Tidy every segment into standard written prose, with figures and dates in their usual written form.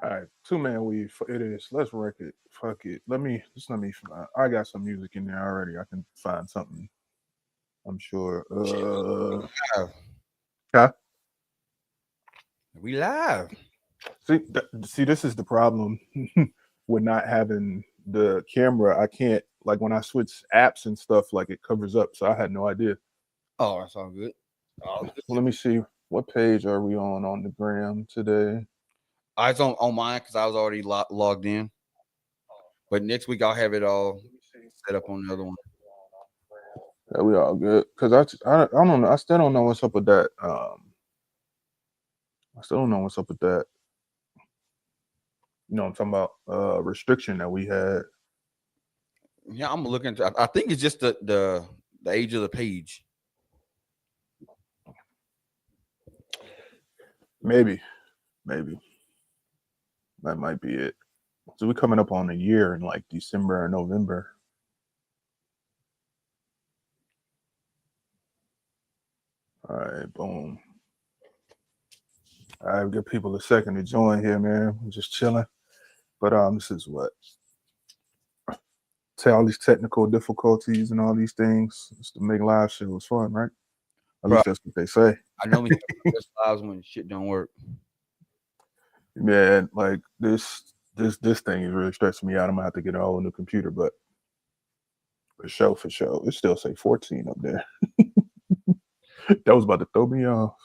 All right, two-man weave. It is. Let's wreck it. Fuck it. Let me. I got some music in there already. I can find something. I'm sure. Shit, live. Okay. We live. See, this is the problem with not having the camera. I can't like when I switch apps and stuff. Like it covers up, so I had no idea. Oh, that's all good. All good. Well, let me see. What page are we on the gram today? I was on mine because I was already logged in. But next week I'll have it all set up on the other one. Yeah, we all good. Cause I don't know. I still don't know what's up with that. I still don't know what's up with that. You know, what I'm talking about restriction that we had. Yeah, I'm looking. I think it's just the age of the page. Maybe that might be it. So we're coming up on a year in like December or November. All right, boom. All right, give people a second to join here, man. I'm just chilling. But this is what say all these technical difficulties and all these things just to make live shows fun, right? At Bro, least that's what they say. I know me lives when shit don't work. Man, like this thing is really stressing me out. I'm gonna have to get a whole new computer, but for sure, it still say 14 up there. That was about to throw me off.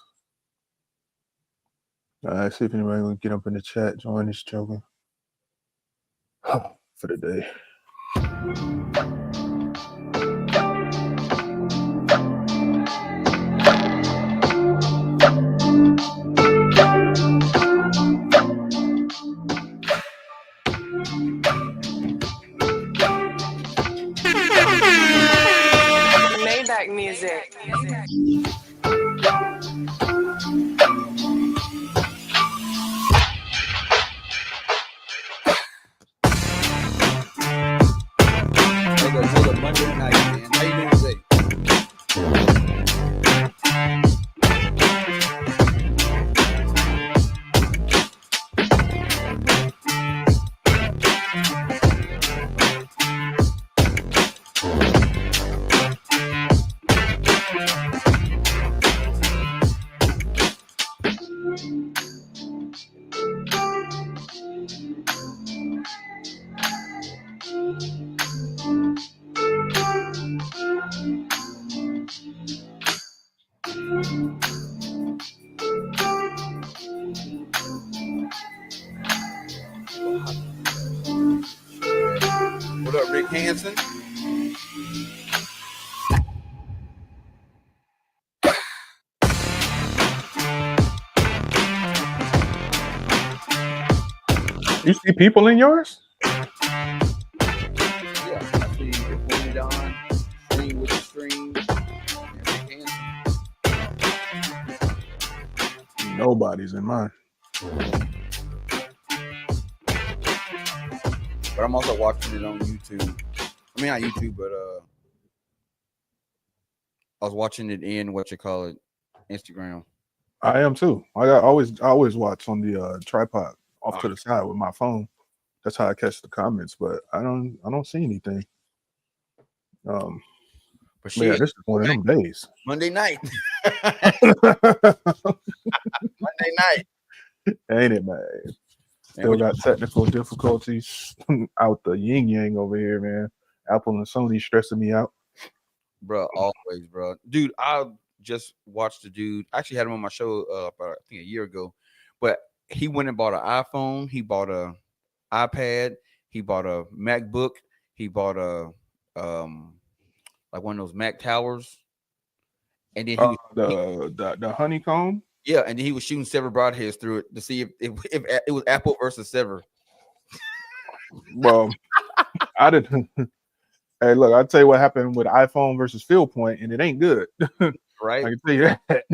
All right, see if anybody will get up in the chat, join this joker for the day. Maybach music. Monday night, man. How you doing today? What up, Rick Hansen? You see people in yours? Yeah, I see you pointed on stream with the stream. Nobody's in mine. But I'm also watching it on YouTube. I mean, not YouTube, but I was watching it in Instagram. I am too. I always watch on the tripod off to the side with my phone. That's how I catch the comments, but I don't see anything. But yeah, this is one of them days. Monday night. Monday night. Ain't it, man? Still got technical difficulties out the yin yang over here, man. Apple and Sony stressing me out. Bro, always, bro. Dude, I just watched the dude. I actually had him on my show about, I think, a year ago. But he went and bought an iPhone. He bought a iPad. He bought a MacBook. He bought a like one of those Mac towers. And then he the honeycomb. Yeah, and then he was shooting severed broadheads through it to see if it was Apple versus sever. Well, I didn't. Hey, look, I'll tell you what happened with iPhone versus Field Point, and it ain't good. Right? I can tell you that.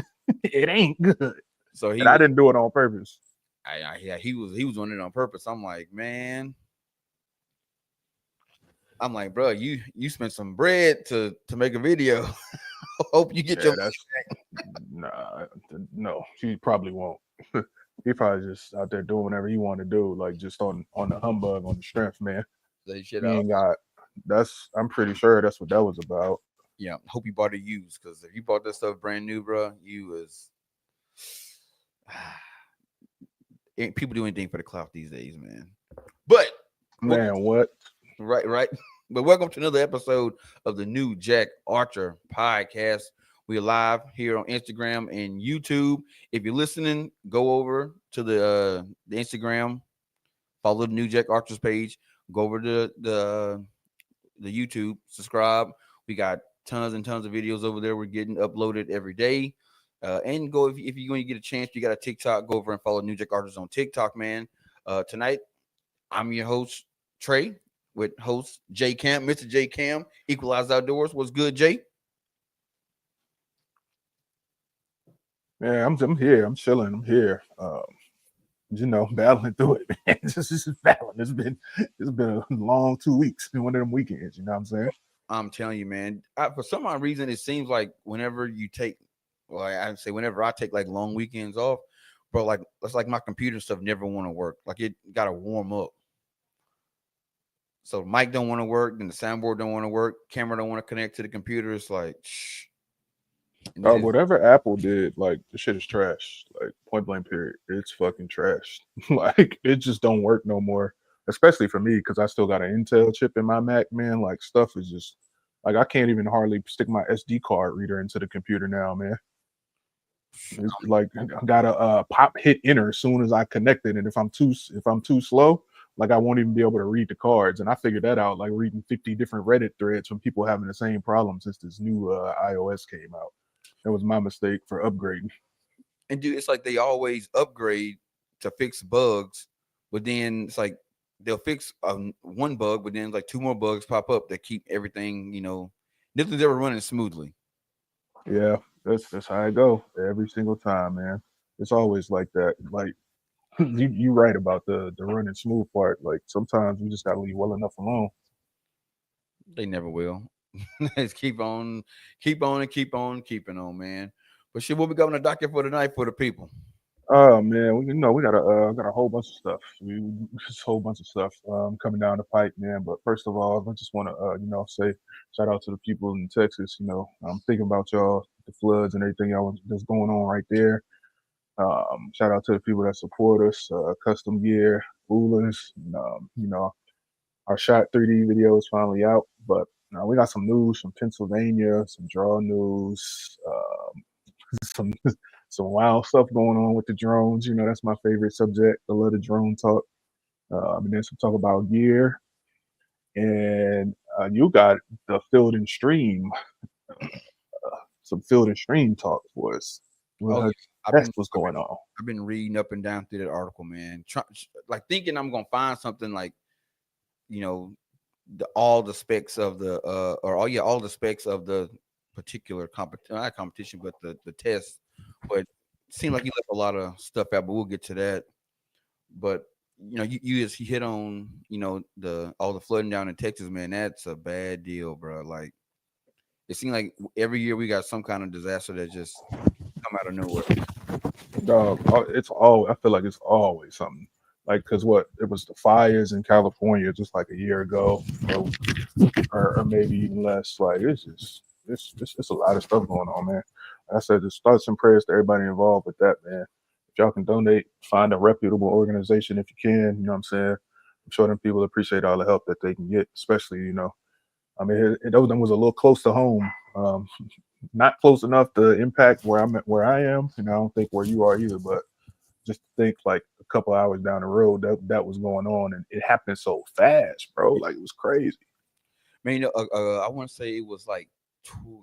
It ain't good. So I didn't do it on purpose. Yeah, he was doing it on purpose. I'm like, man. I'm like, bro, you spent some bread to make a video. Hope you get your no, she probably won't. He probably just out there doing whatever he want to do, like just on the humbug, on the strength, man. They shit He out. ain't got. That's. I'm pretty sure that's what that was about. Yeah, hope you bought it used, because if you bought that stuff brand new, bro, you was people do anything for the clout these days, man. But Man, what? right. But welcome to another episode of the new Jack Archer podcast. We're live here on Instagram and YouTube. If you're listening, go over to the Instagram, follow the new Jack Archer's page, go over to the YouTube, subscribe. We got tons and tons of videos over there. We're getting uploaded every day. And go if you're going to get a chance, you got a TikTok, go over and follow New Jack Archers on TikTok, man. Tonight, I'm your host, Trey, with host JayCam, MrJayCam, Equalize Outdoors. What's good, Jay? Man, I'm here. I'm chilling. I'm here. Battling through it, man. Just battling. It's been a long 2 weeks. Been one of them weekends. You know what I'm saying? I'm telling you, man. For some odd reason, it seems like whenever you take, well, I'd say whenever I take like long weekends off, bro, like it's like my computer stuff never want to work. Like it got to warm up. So mic don't want to work, then the soundboard don't want to work, camera don't want to connect to the computer. It's like, shh. Whatever Apple did, like the shit is trash. Like point blank period. It's fucking trash. Like it just don't work no more. Especially for me, because I still got an Intel chip in my Mac, man. Like stuff is just like I can't even hardly stick my SD card reader into the computer now, man. It's like I gotta pop hit enter as soon as I connect it. And if I'm too slow, like I won't even be able to read the cards. And I figured that out like reading 50 different Reddit threads from people having the same problem since this new iOS came out. That was my mistake for upgrading. And dude, it's like they always upgrade to fix bugs, but then it's like they'll fix one bug, but then like two more bugs pop up that keep everything, nothing's ever running smoothly. Yeah, that's how I go every single time, man. It's always like that. Like you right about the running smooth part. Like sometimes you just gotta leave well enough alone. They never will. Just keep on keeping on, man. But shit, what we got on the docket for tonight for the people? Oh man, we got a whole bunch of stuff. Just a whole bunch of stuff coming down the pipe, man. But first of all, I just want to say shout out to the people in Texas. I'm thinking about y'all, the floods and everything y'all that's going on right there. Shout out to the people that support us, Custom Gear, Ullrs. Our shot 3D video is finally out, but we got some news from Pennsylvania, some draw news, some some wild stuff going on with the drones. That's my favorite subject. I love the drone talk. And then some talk about gear, and you got the field and stream, some field and stream talk for us. Oh, That's what's going on. I've been reading up and down through that article, man. Like thinking I'm gonna find something like, all the specs of the all the specs of the particular not competition, but the test. But it seemed like you left a lot of stuff out, but we'll get to that. But you just hit on all the flooding down in Texas, man. That's a bad deal, bro. Like it seems like every year we got some kind of disaster that just come out of nowhere. Dog, I feel like it's always something. Like, cause it was the fires in California just like a year ago, or maybe even less. Like it's a lot of stuff going on, man. Like I said, just thoughts and prayers to everybody involved with that, man. If y'all can donate, find a reputable organization if you can. You know what I'm saying? I'm sure them people appreciate all the help that they can get, especially I mean, it was a little close to home. Not close enough to impact where I am. I don't think where you are either, but just think like a couple hours down the road that was going on, and it happened so fast, bro. Like it was crazy. Man, I want to say it was like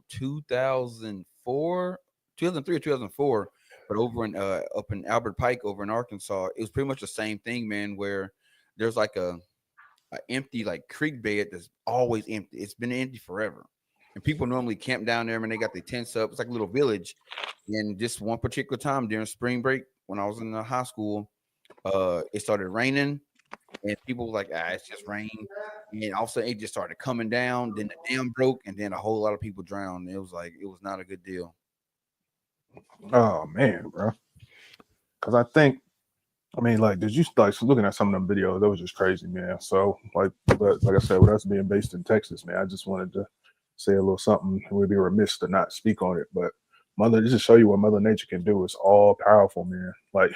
2004, 2003 or 2004, but over in up in Albert Pike over in Arkansas, it was pretty much the same thing, man. Where there's like a empty like creek bed that's always empty. It's been empty forever. And people normally camp down there, and they got their tents up. It's like a little village. And just one particular time during spring break, when I was in high school, it started raining, and people were like, it's just rain. And all of a sudden, it just started coming down. Then the dam broke, and then a whole lot of people drowned. It was not a good deal. Oh man, bro. Because I think I mean, like, did you like looking at some of them videos? That was just crazy, man. So, but like I said, with us being based in Texas, man, I just wanted to say a little something. We'd be remiss to not speak on it. But just to show you what Mother Nature can do. It's all powerful, man. Like,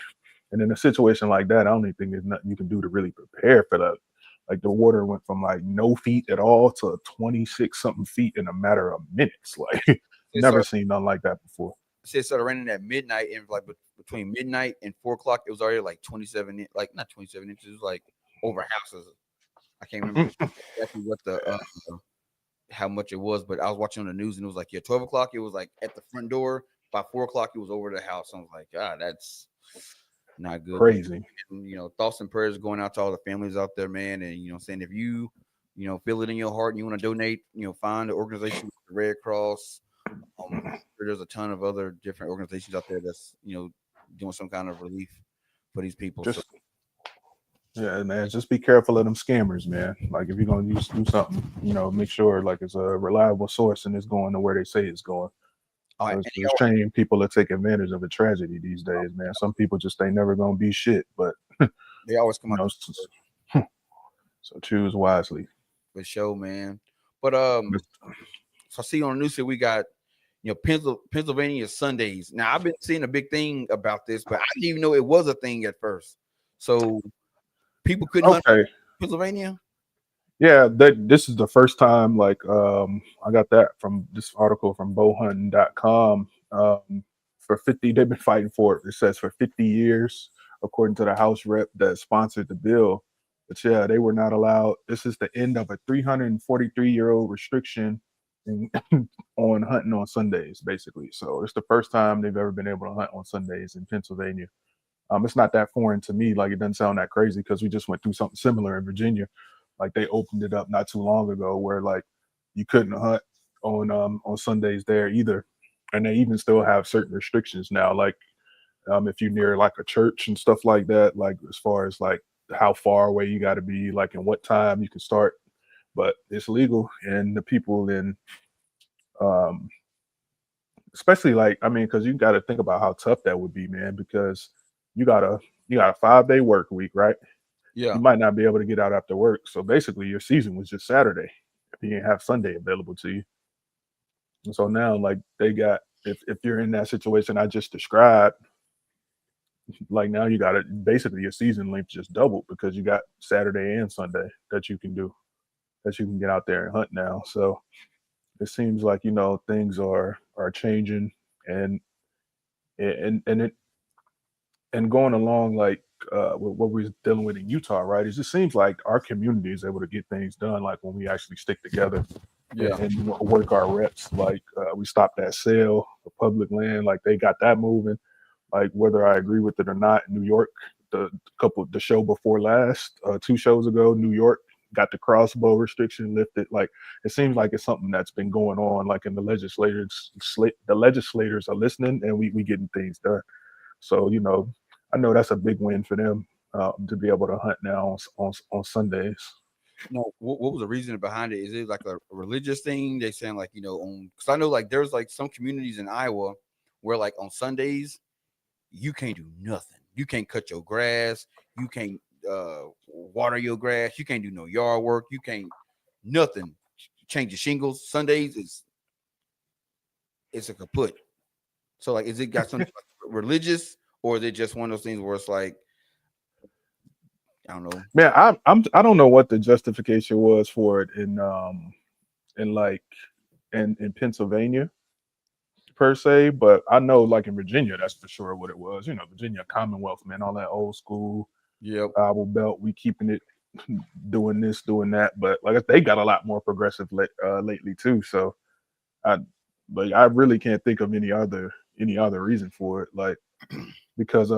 and in a situation like that, I don't even think there's nothing you can do to really prepare for that. Like the water went from like no feet at all to 26 something feet in a matter of minutes. Like, never seen nothing like that before. It started raining at midnight, and like between midnight and 4 o'clock, it was already like 27, like not 27 inches, it was like over houses. I can't remember exactly what how much it was, but I was watching on the news and it was like, 12 o'clock, it was like at the front door. By 4 o'clock, it was over the house. I was like, God, that's not good. Crazy. And, thoughts and prayers going out to all the families out there, man. And, saying if you, feel it in your heart and you want to donate, find the organization, the Red Cross. There's a ton of other different organizations out there that's, doing some kind of relief for these people. Yeah, man, just be careful of them scammers, man. Like if you're gonna do something, make sure like it's a reliable source and it's going to where they say it's going. There's shame people that take advantage of a tragedy these days, man. Some people just ain't never gonna be shit, but they always come out. So choose wisely. For sure, man. But so I see on the news here we got Pennsylvania Sundays. Now I've been seeing a big thing about this, but I didn't even know it was a thing at first. So people couldn't hunt in Pennsylvania. Yeah, this is the first time. Like, I got that from this article from bowhunting.com. For 50, they've been fighting for it. It says for 50 years, according to the House rep that sponsored the bill. But yeah, they were not allowed. This is the end of a 343-year-old restriction on hunting on Sundays, basically. So it's the first time they've ever been able to hunt on Sundays in Pennsylvania. It's not that foreign to me. Like, it doesn't sound that crazy because we just went through something similar in Virginia. Like, they opened it up not too long ago where like you couldn't hunt on Sundays there either. And they even still have certain restrictions now. Like, if you're near like a church and stuff like that, like as far as like how far away you got to be, like and what time you can start, but it's legal. And the people in, especially like, I mean, because you got to think about how tough that would be, man, because you got a 5-day work week, right? Yeah. You might not be able to get out after work. So basically your season was just Saturday if you didn't have Sunday available to you. And so now like they got, if you're in that situation I just described, like now you got it, basically your season length just doubled because you got Saturday and Sunday that you can get out there and hunt now. So it seems like, things are changing and going along like with what we're dealing with in Utah, right? It just seems like our community is able to get things done, like when we actually stick together and work our reps. Like we stopped that sale of public land, like they got that moving. Like whether I agree with it or not, in New York, the show before last, 2 shows ago, New York got the crossbow restriction lifted. Like it seems like it's something that's been going on, like in the legislators are listening and we getting things done. So, I know that's a big win for them to be able to hunt now on Sundays. No, what was the reason behind it? Is it like a religious thing? They saying like, because I know like there's like some communities in Iowa where like on Sundays, you can't do nothing. You can't cut your grass. You can't water your grass. You can't do no yard work. You can't nothing. Change your shingles. Sundays it's a kaput. So like, is it got something like religious, or is it just one of those things where it's like, I don't know, man. I don't know what the justification was for it in Pennsylvania per se, but I know like in Virginia, that's for sure what it was. Virginia Commonwealth, man, all that old school Bible Belt. We keeping it, doing this, doing that, but like they got a lot more progressive lately too. So I really can't think of any other reason for it, like because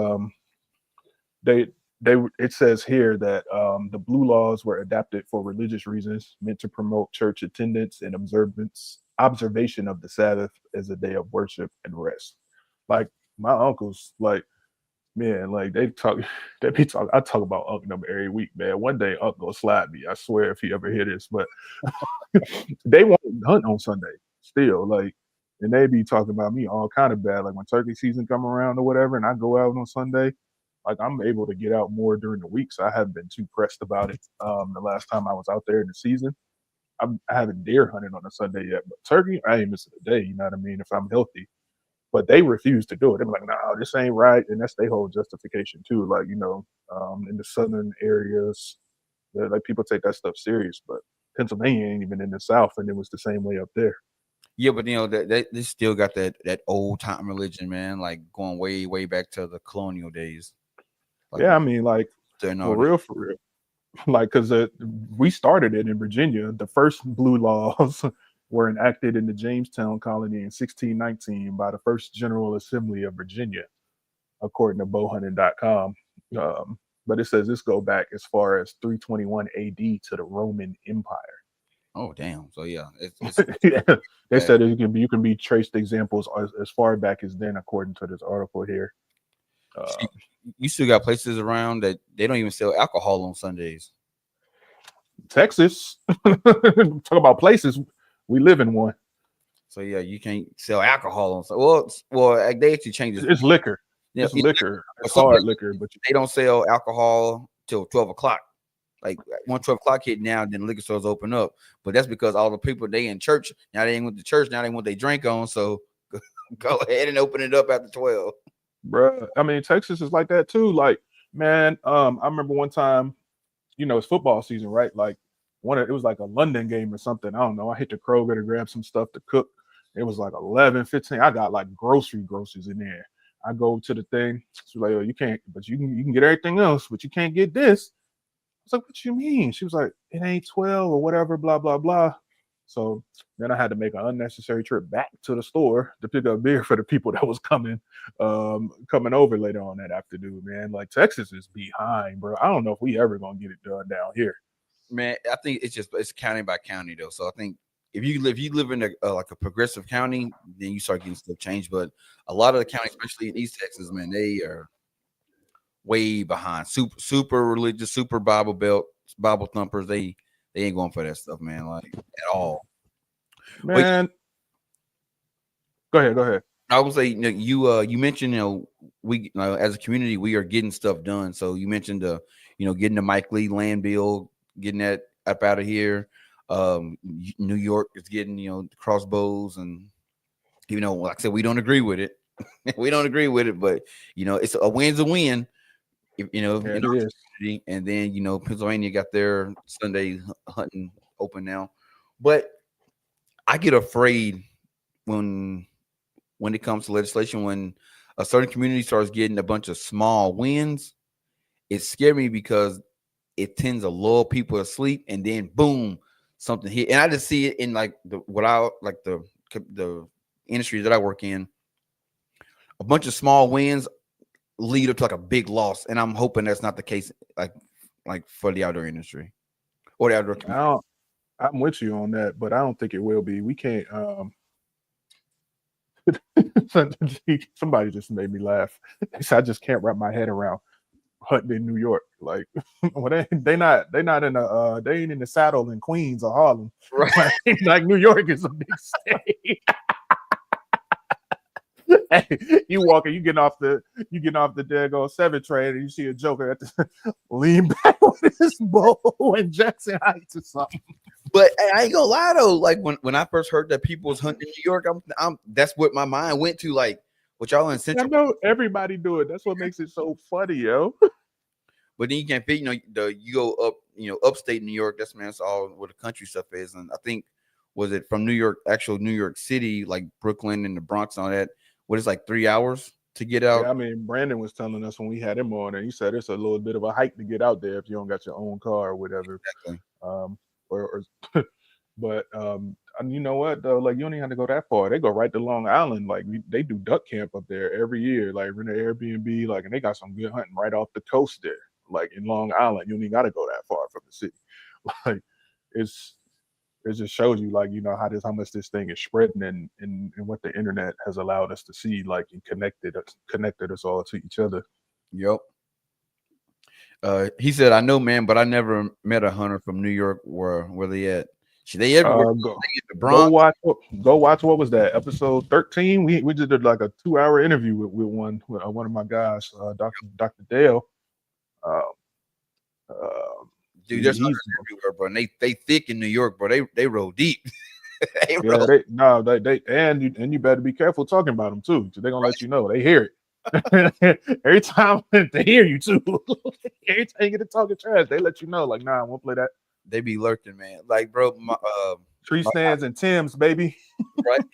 it says here that the blue laws were adapted for religious reasons, meant to promote church attendance and observation of the Sabbath as a day of worship and rest. Like my uncles, like, man, like I talk about Uncle number every week, man. One day Uncle will slap me, I swear, if he ever hear this, but they won't hunt on Sunday still, like, and they be talking about me all kind of bad, like when turkey season come around or whatever, and I go out on Sunday. like I'm able to get out more during the week, so I haven't been too pressed about it. The last time I was out there in the season, I haven't deer hunted on a Sunday yet, but turkey, I ain't missing a day. You know what I mean? If I'm healthy, but they refuse to do it. They're like, "No, this ain't right," and that's their whole justification too. Like in the southern areas, like people take that stuff serious, but Pennsylvania ain't even in the South, and it was the same way up there. Yeah, but they still got that old time religion, man. Like going way back to the colonial days. Like, Yeah, I mean, like for for real. Like, because we started it in Virginia. The first blue laws were enacted in the Jamestown colony in 1619 by the First General Assembly of Virginia, according to bowhunting.com. But it says this go back as far as 321 AD to the Roman Empire. Oh, damn. So yeah, it's Yeah. They said you can be traced examples as far back as then, according to this article here. You still got places around that they don't even sell alcohol on Sundays. Texas, talk about places, we live in one. So yeah, you can't sell alcohol on Sunday. Well, they actually changed it. It's liquor. Yeah, it's liquor. It's hard liquor, but they don't sell alcohol till 12 o'clock. Like once 12 o'clock hit now, then liquor stores open up. But that's because all the people they in church now, they ain't with the church now, they want they drink on. So go ahead and open it up after 12. Bruh, I mean, Texas is like that too. Like, man, I remember one time, it's football season, right? Like it was like a London game or something. I don't know. I hit the Kroger to grab some stuff to cook. It was like 11:15. I got like groceries in there. I go to the thing. She's like, "Oh, you can't, but you can get everything else, but you can't get this." I was like, "What you mean?" She was like, "It ain't 12 or whatever, blah, blah, blah." So then I had to make an unnecessary trip back to the store to pick up beer for the people that was coming over later on that afternoon, man. Like Texas is behind, bro. I don't know if we ever gonna get it done down here. Man, I think it's county by county though. So I think if you live in like a progressive county, then you start getting stuff changed. But a lot of the counties, especially in East Texas, man, they are way behind. Super religious, super Bible thumpers. They ain't going for that stuff, man. Like at all. Man, go ahead. I would say you mentioned we as a community we are getting stuff done. So you mentioned getting the Mike Lee land bill, getting that up out of here. New York is getting crossbows, and like I said, we don't agree with it. We don't agree with it, but it's a win's a win. In our community, and then Pennsylvania got their Sunday hunting open now, but I get afraid when it comes to legislation, when a certain community starts getting a bunch of small wins. It scares me because it tends to lull people asleep, and then boom, something hit. And I just see it in like the industry that I work in. A bunch of small wins lead up to like a big loss, and I'm hoping that's not the case. Like for the outdoor industry or the outdoor community. I'm with you on that, but I don't think it will be. We can't. Somebody just made me laugh. I just can't wrap my head around hunting in New York. Like, well, they ain't in the saddle in Queens or Harlem. Right. Like New York is a big state. Hey, you getting off the daggone 7 train, and you see a joker at the lean back with his bow in Jackson Heights or something. But I ain't gonna lie though, like when I first heard that people was hunting in New York, that's what my mind went to. Like, what y'all in Central? I know everybody do it. That's what makes it so funny, yo. But then you can't fit, you go up, upstate New York. That's all where the country stuff is. And I think was it from New York, actual New York City, like Brooklyn and the Bronx and all that. What is like 3 hours to get out? Yeah, I mean, Brandon was telling us when we had him on, and he said it's a little bit of a hike to get out there if you don't got your own car or whatever. Exactly. But you know what though? Like you don't even have to go that far. They go right to Long Island. Like they do duck camp up there every year. Like rent an Airbnb. Like, and they got some good hunting right off the coast there. Like in Long Island, you don't even got to go that far from the city. Like it just shows you, like, how much this thing is spreading and what the internet has allowed us to see, like, and connected us all to each other. Yep. He said, "I know, man, but I never met a hunter from New York where they at." They everywhere. Go, They get the go Bronx. watch what was that, episode 13? We just did like a 2-hour interview with one of my guys, Dr. Dale. Uh, uh, Dude, there's he's hunters everywhere, bro. And they thick in New York, bro. They roll deep. yeah, they and you better be careful talking about them too. They're gonna let you know. They hear it. Every time they hear you too. Every time you get to talking trash, they let you know, like, nah, I won't play that. They be lurking, man. Like, bro, Tree stands and Tim's, baby. right?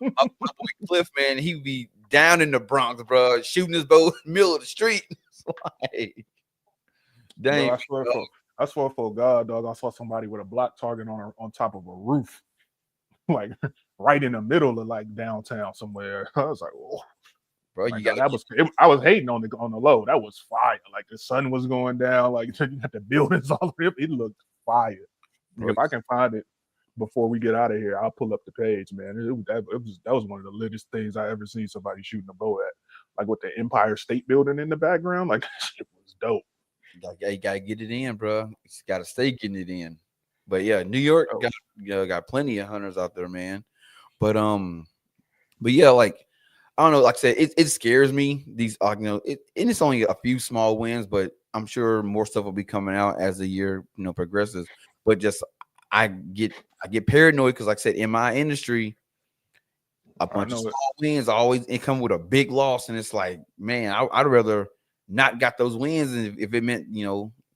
My boy Cliff, man, he be down in the Bronx, bro, shooting his bow in the middle of the street. It's like, dang, Bro, I swear for God, dog, I saw somebody with a block target on top of a roof. Like right in the middle of like downtown somewhere. I was like, oh, bro, like, you got I was hating on the low. That was fire. Like the sun was going down. Like you got the buildings all over. It looked fire. Bro, if I can find it before we get out of here, I'll pull up the page, man. That was one of the latest things I ever seen somebody shooting a bow at. Like with the Empire State Building in the background. Like it was dope. like, you gotta get it in, bro. You gotta stay getting it in. But yeah, New York got plenty of hunters out there, man. But yeah, like I don't know, like I said, it scares me. These and it's only a few small wins, but I'm sure more stuff will be coming out as the year progresses. But just I get paranoid because, like I said, in my industry, a bunch of small wins always come with a big loss, and it's like, man, I'd rather not got those wins, and if it meant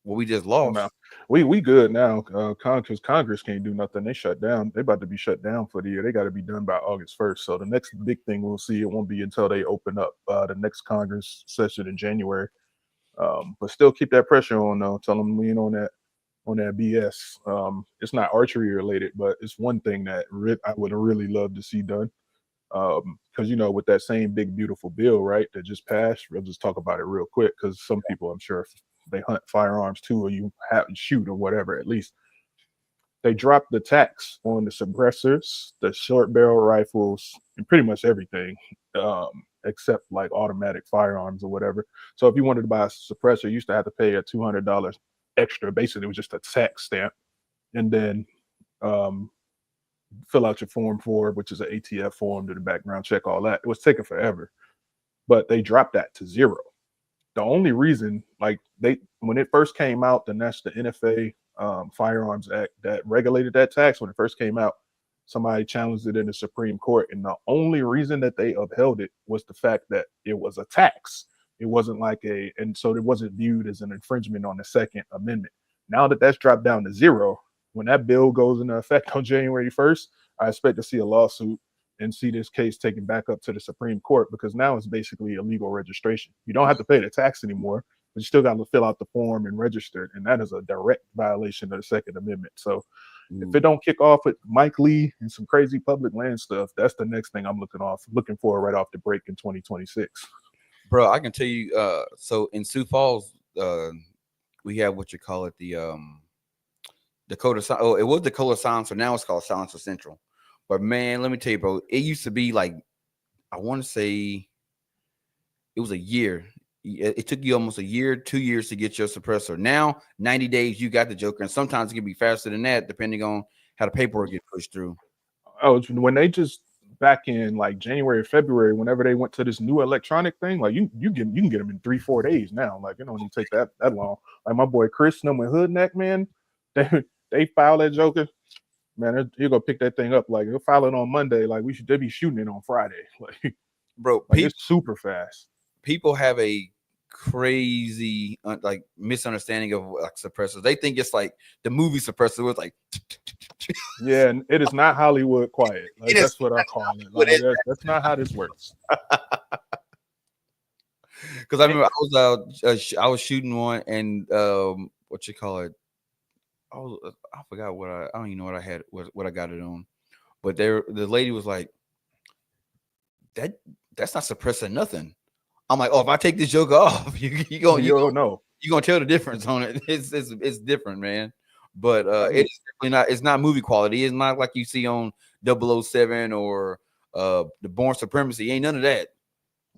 what we just lost. No. We good now. Congress can't do nothing. They shut down. They about to be shut down for the year. They got to be done by August 1st. So the next big thing we'll see, it won't be until they open up the next Congress session in January. But still keep that pressure on though. Tell them we ain't on that BS. It's not archery related, but it's one thing that I would really love to see done. Because with that same big beautiful bill, right, that just passed. We'll just talk about it real quick because some people, I'm sure, they hunt firearms too, or you have shoot or whatever. At least they dropped the tax on the suppressors, the short barrel rifles, and pretty much everything, except like automatic firearms or whatever. So if you wanted to buy a suppressor, you used to have to pay a $200 extra. Basically, it was just a tax stamp, and then fill out your form 4, which is an ATF form, do the background check, all that. It was taking forever, but they dropped that to 0. The only reason, like when it first came out, the NFA Firearms Act that regulated that tax, when it first came out, somebody challenged it in the Supreme Court, and the only reason that they upheld it was the fact that it was a tax. It wasn't and so it wasn't viewed as an infringement on the Second Amendment. Now that that's dropped down to 0, when that bill goes into effect on January 1st, I expect to see a lawsuit and see this case taken back up to the Supreme Court, because now it's basically illegal registration. You don't have to pay the tax anymore, but you still got to fill out the form and register it, and that is a direct violation of the Second Amendment. So if it don't kick off with Mike Lee and some crazy public land stuff, that's the next thing I'm looking for right off the break in 2026. Bro, I can tell you, so in Sioux Falls, we have what you call it, the Dakota. Oh, it was Dakota Silencer. Now it's called Silencer Central. But man, let me tell you, bro, it used to be like, I want to say it was a year. It took you almost a year, 2 years to get your suppressor. Now, 90 days, you got the Joker. And sometimes it can be faster than that, depending on how the paperwork get pushed through. Oh, when they just back in like January or February, whenever they went to this new electronic thing, like you can get them in 3-4 days now. Like it don't even take that long. Like my boy Chris, with Hood Neck, man, they file that Joker. Man, you're gonna pick that thing up. Like they'll file it on Monday. Like they be shooting it on Friday. Like, bro, it's super fast. People have a crazy like misunderstanding of like suppressors. They think it's like the movie suppressor was like, yeah, and it is not Hollywood quiet. Like, that's what I call it. Like, that's not how this works. Because I remember I was out, I was shooting one, and what you call it? I forgot what I don't even know what I had, what I got it on, but the lady was like, that's not suppressing nothing. I'm like, oh, if I take this joke off, you gonna tell the difference on it. It's different, man. But it's definitely not. It's not movie quality. It's not like you see on 007 or the Born Supremacy. Ain't none of that.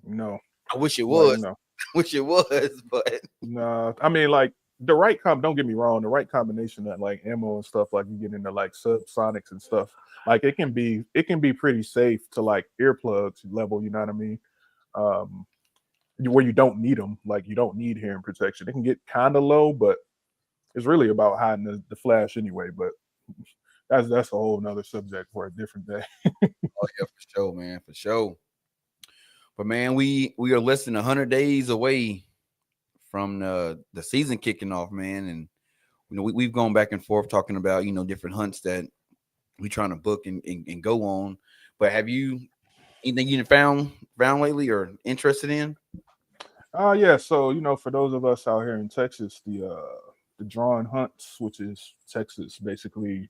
No, I wish it was. No. I wish it was, but no. I mean, like the right don't get me wrong, the right combination of like ammo and stuff, like you get into like subsonics and stuff, like it can be pretty safe to like earplugs level, you know what I mean? Um, where you don't need them, like you don't need hearing protection. It can get kind of low, but it's really about hiding the flash anyway. But that's a whole nother subject for a different day. Oh yeah, for sure, man, for sure. But man, we are less than 100 days away from the season kicking off, man, and you know we've gone back and forth talking about different hunts that we trying to book and go on. But have you anything you found lately or interested in? Yeah. So for those of us out here in Texas, the drawing hunts, which is Texas, basically,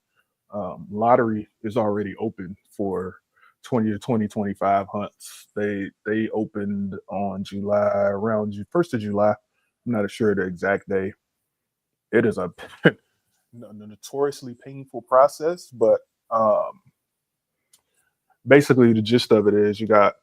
lottery is already open for 2025 hunts. They opened on July, around 1st of July. I'm not sure the exact day. It is a notoriously painful process, but basically the gist of it is you got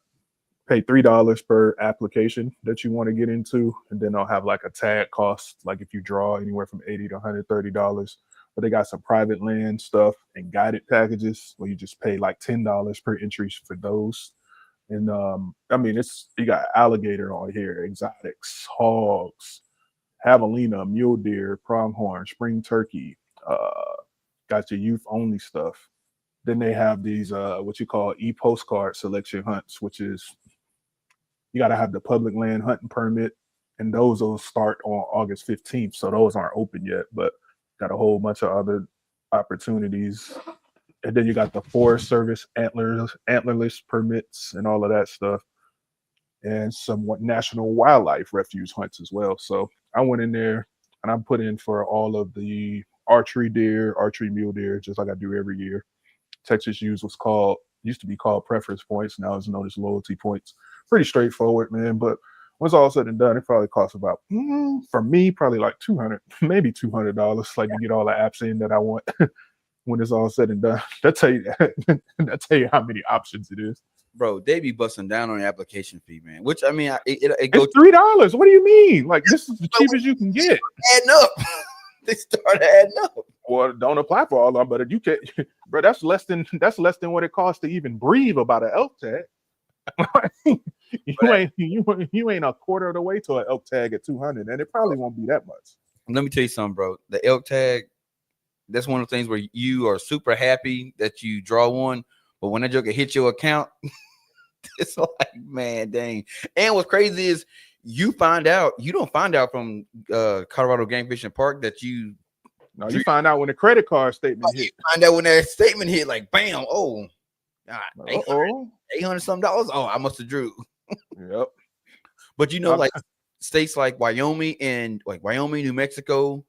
pay $3 per application that you want to get into, and then they'll have like a tag cost, like if you draw anywhere from $80 to $130. But they got some private land stuff and guided packages where you just pay like $10 per entry for those. And I mean, you got alligator on here, exotics, hogs, javelina, mule deer, pronghorn, spring turkey, got your youth only stuff. Then they have these what you call E-postcard selection hunts, which is you got to have the public land hunting permit, and those will start on August 15th. So those aren't open yet, but got a whole bunch of other opportunities. And then you got the Forest Service antlerless permits and all of that stuff, and somewhat national wildlife refuge hunts as well. So I went in there and I put in for all of the archery deer, archery mule deer, just like I do every year. Texas used used to be called preference points. Now it's known as loyalty points. Pretty straightforward, man. But once all said and done, it probably costs about, for me, probably like $200, maybe $200, like to get all the apps in that I want. When it's all said and done, that tell you how many options it is. Bro, they be busting down on the application fee, man. Which I mean, it goes $3. What do you mean? Like this is the cheapest you can get. Adding up, they start adding up. Well, don't apply for all of them, but if you can, bro, that's less than what it costs to even breathe about an elk tag. you ain't a quarter of the way to an elk tag at 200, and it probably won't be that much. Let me tell you something, bro. The elk tag, that's one of the things where you are super happy that you draw one, but when that joker hit your account, it's like, man, dang. And what's crazy is you don't find out from Colorado Game Fishing Park that you. No, you find out when the credit card statement hit. You find out when that statement hit, like, bam, oh, God, $800 something. Oh, I must have drew. Yep. But like states like Wyoming, New Mexico,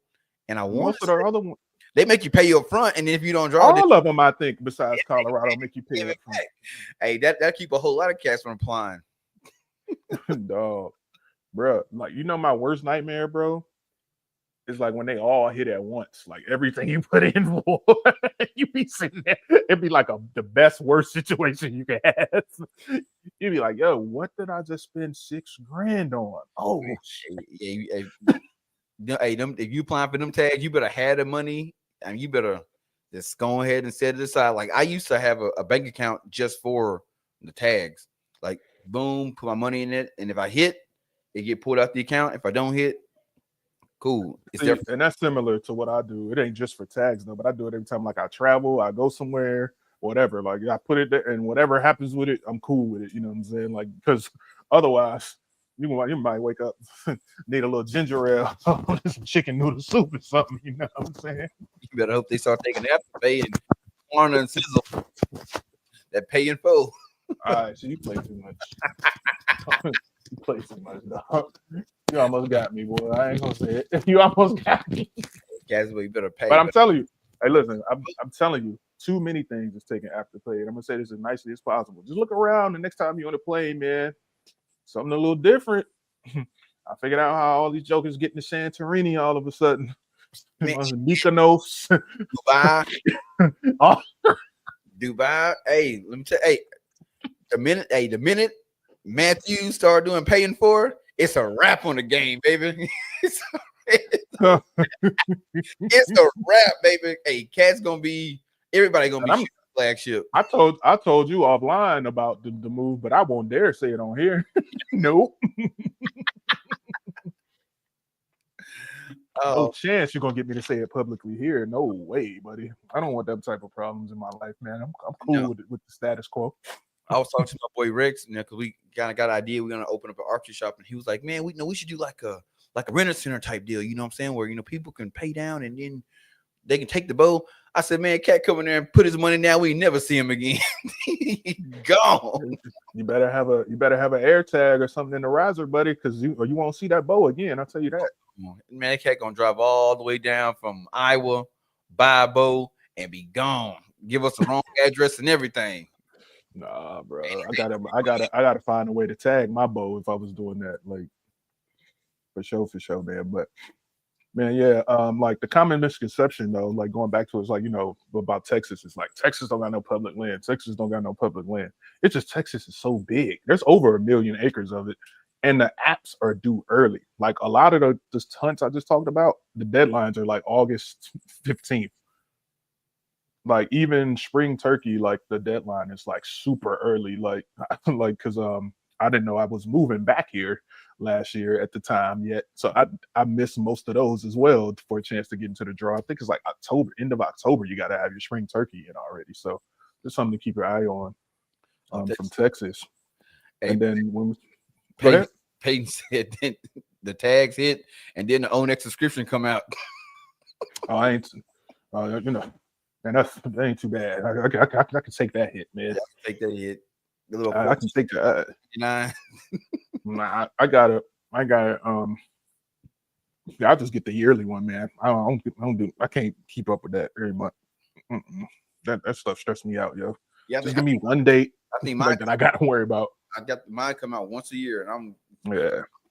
and I want most of the other ones, they make you pay up front, and if you don't draw, all of them, I think, besides Colorado, make you pay up front. Hey, that keep a whole lot of cats from applying. Dog, bro, like my worst nightmare, bro. It's like when they all hit at once, like everything you put in for, you be sitting there. It'd be like the best worst situation you can have. You'd be like, yo, what did I just spend $6,000 on? Oh, shit. Hey, if you applying for them tags, you better have the money, and you better just go ahead and set it aside. Like I used to have a bank account just for the tags. Like boom, put my money in it, and if I hit, it get pulled out the account. If I don't hit, cool. And that's similar to what I do. It ain't just for tags though, but I do it every time like I travel, I go somewhere, whatever. Like I put it there, and whatever happens with it, I'm cool with it. You know what I'm saying? Like because otherwise, you might wake up, need a little ginger ale, some chicken noodle soup or something. You know what I'm saying? You better hope they start taking Afterpay and Klarna and Sizzle. That pay in full. All right, so you play too much. You play too much, dog. You almost got me, boy. I ain't gonna say it. You almost got me. Caswell, you better pay. But I'm telling you, hey, listen, I'm telling you, too many things is taking Afterpay. And I'm gonna say this as nicely as possible. Just look around the next time you're on the plane, man. Something a little different. I figured out how all these jokers getting to Santorini all of a sudden. Mykonos. Dubai. Dubai. Hey, let me tell you, the minute Matthew started doing paying for, it's a wrap on the game, baby. It's a wrap, baby. Hey, cat's gonna be everybody gonna be shooting flagship. I told you offline about the move, but I won't dare say it on here. Nope. No chance you're gonna get me to say it publicly here. No way, buddy. I don't want them type of problems in my life, man. I'm cool with the status quo. I was talking to my boy Rex, because we kind of got an idea. We're gonna open up an archery shop, and he was like, "Man, we should do like a renter center type deal. You know what I'm saying? Where people can pay down and then they can take the bow." I said, "Man, cat come in there and put his money down. We never see him again. Gone." You better have an air tag or something in the riser, buddy, because you won't see that bow again. I'll tell you that. Man, that cat gonna drive all the way down from Iowa, buy a bow, and be gone. Give us the wrong address and everything. Nah, bro. I gotta find a way to tag my bow if I was doing that. Like for sure, man. But man, yeah, like the common misconception though, like going back to it, is like, about Texas. It's like Texas don't got no public land. Texas don't got no public land. It's just Texas is so big. There's over 1 million acres of it. And the apps are due early. Like a lot of the hunts I just talked about, the deadlines are like August 15th. Like even spring turkey, like the deadline is like super early. Like because I didn't know I was moving back here last year at the time yet, so I missed most of those as well for a chance to get into the draw. I think it's like October, end of October. You got to have your spring turkey in already. So there's something to keep your eye on from Texas. Hey, and then when Peyton said then the tags hit and then the Onyx subscription come out. I ain't, and that ain't too bad. I can take that hit, man. Take that hit. The little I can take that. Nah, I got it. I just get the yearly one, man. I can't keep up with that very much. That stuff stressed me out, yo. Yeah, just give me one date. I think mine that I got to worry about. I got mine come out once a year, and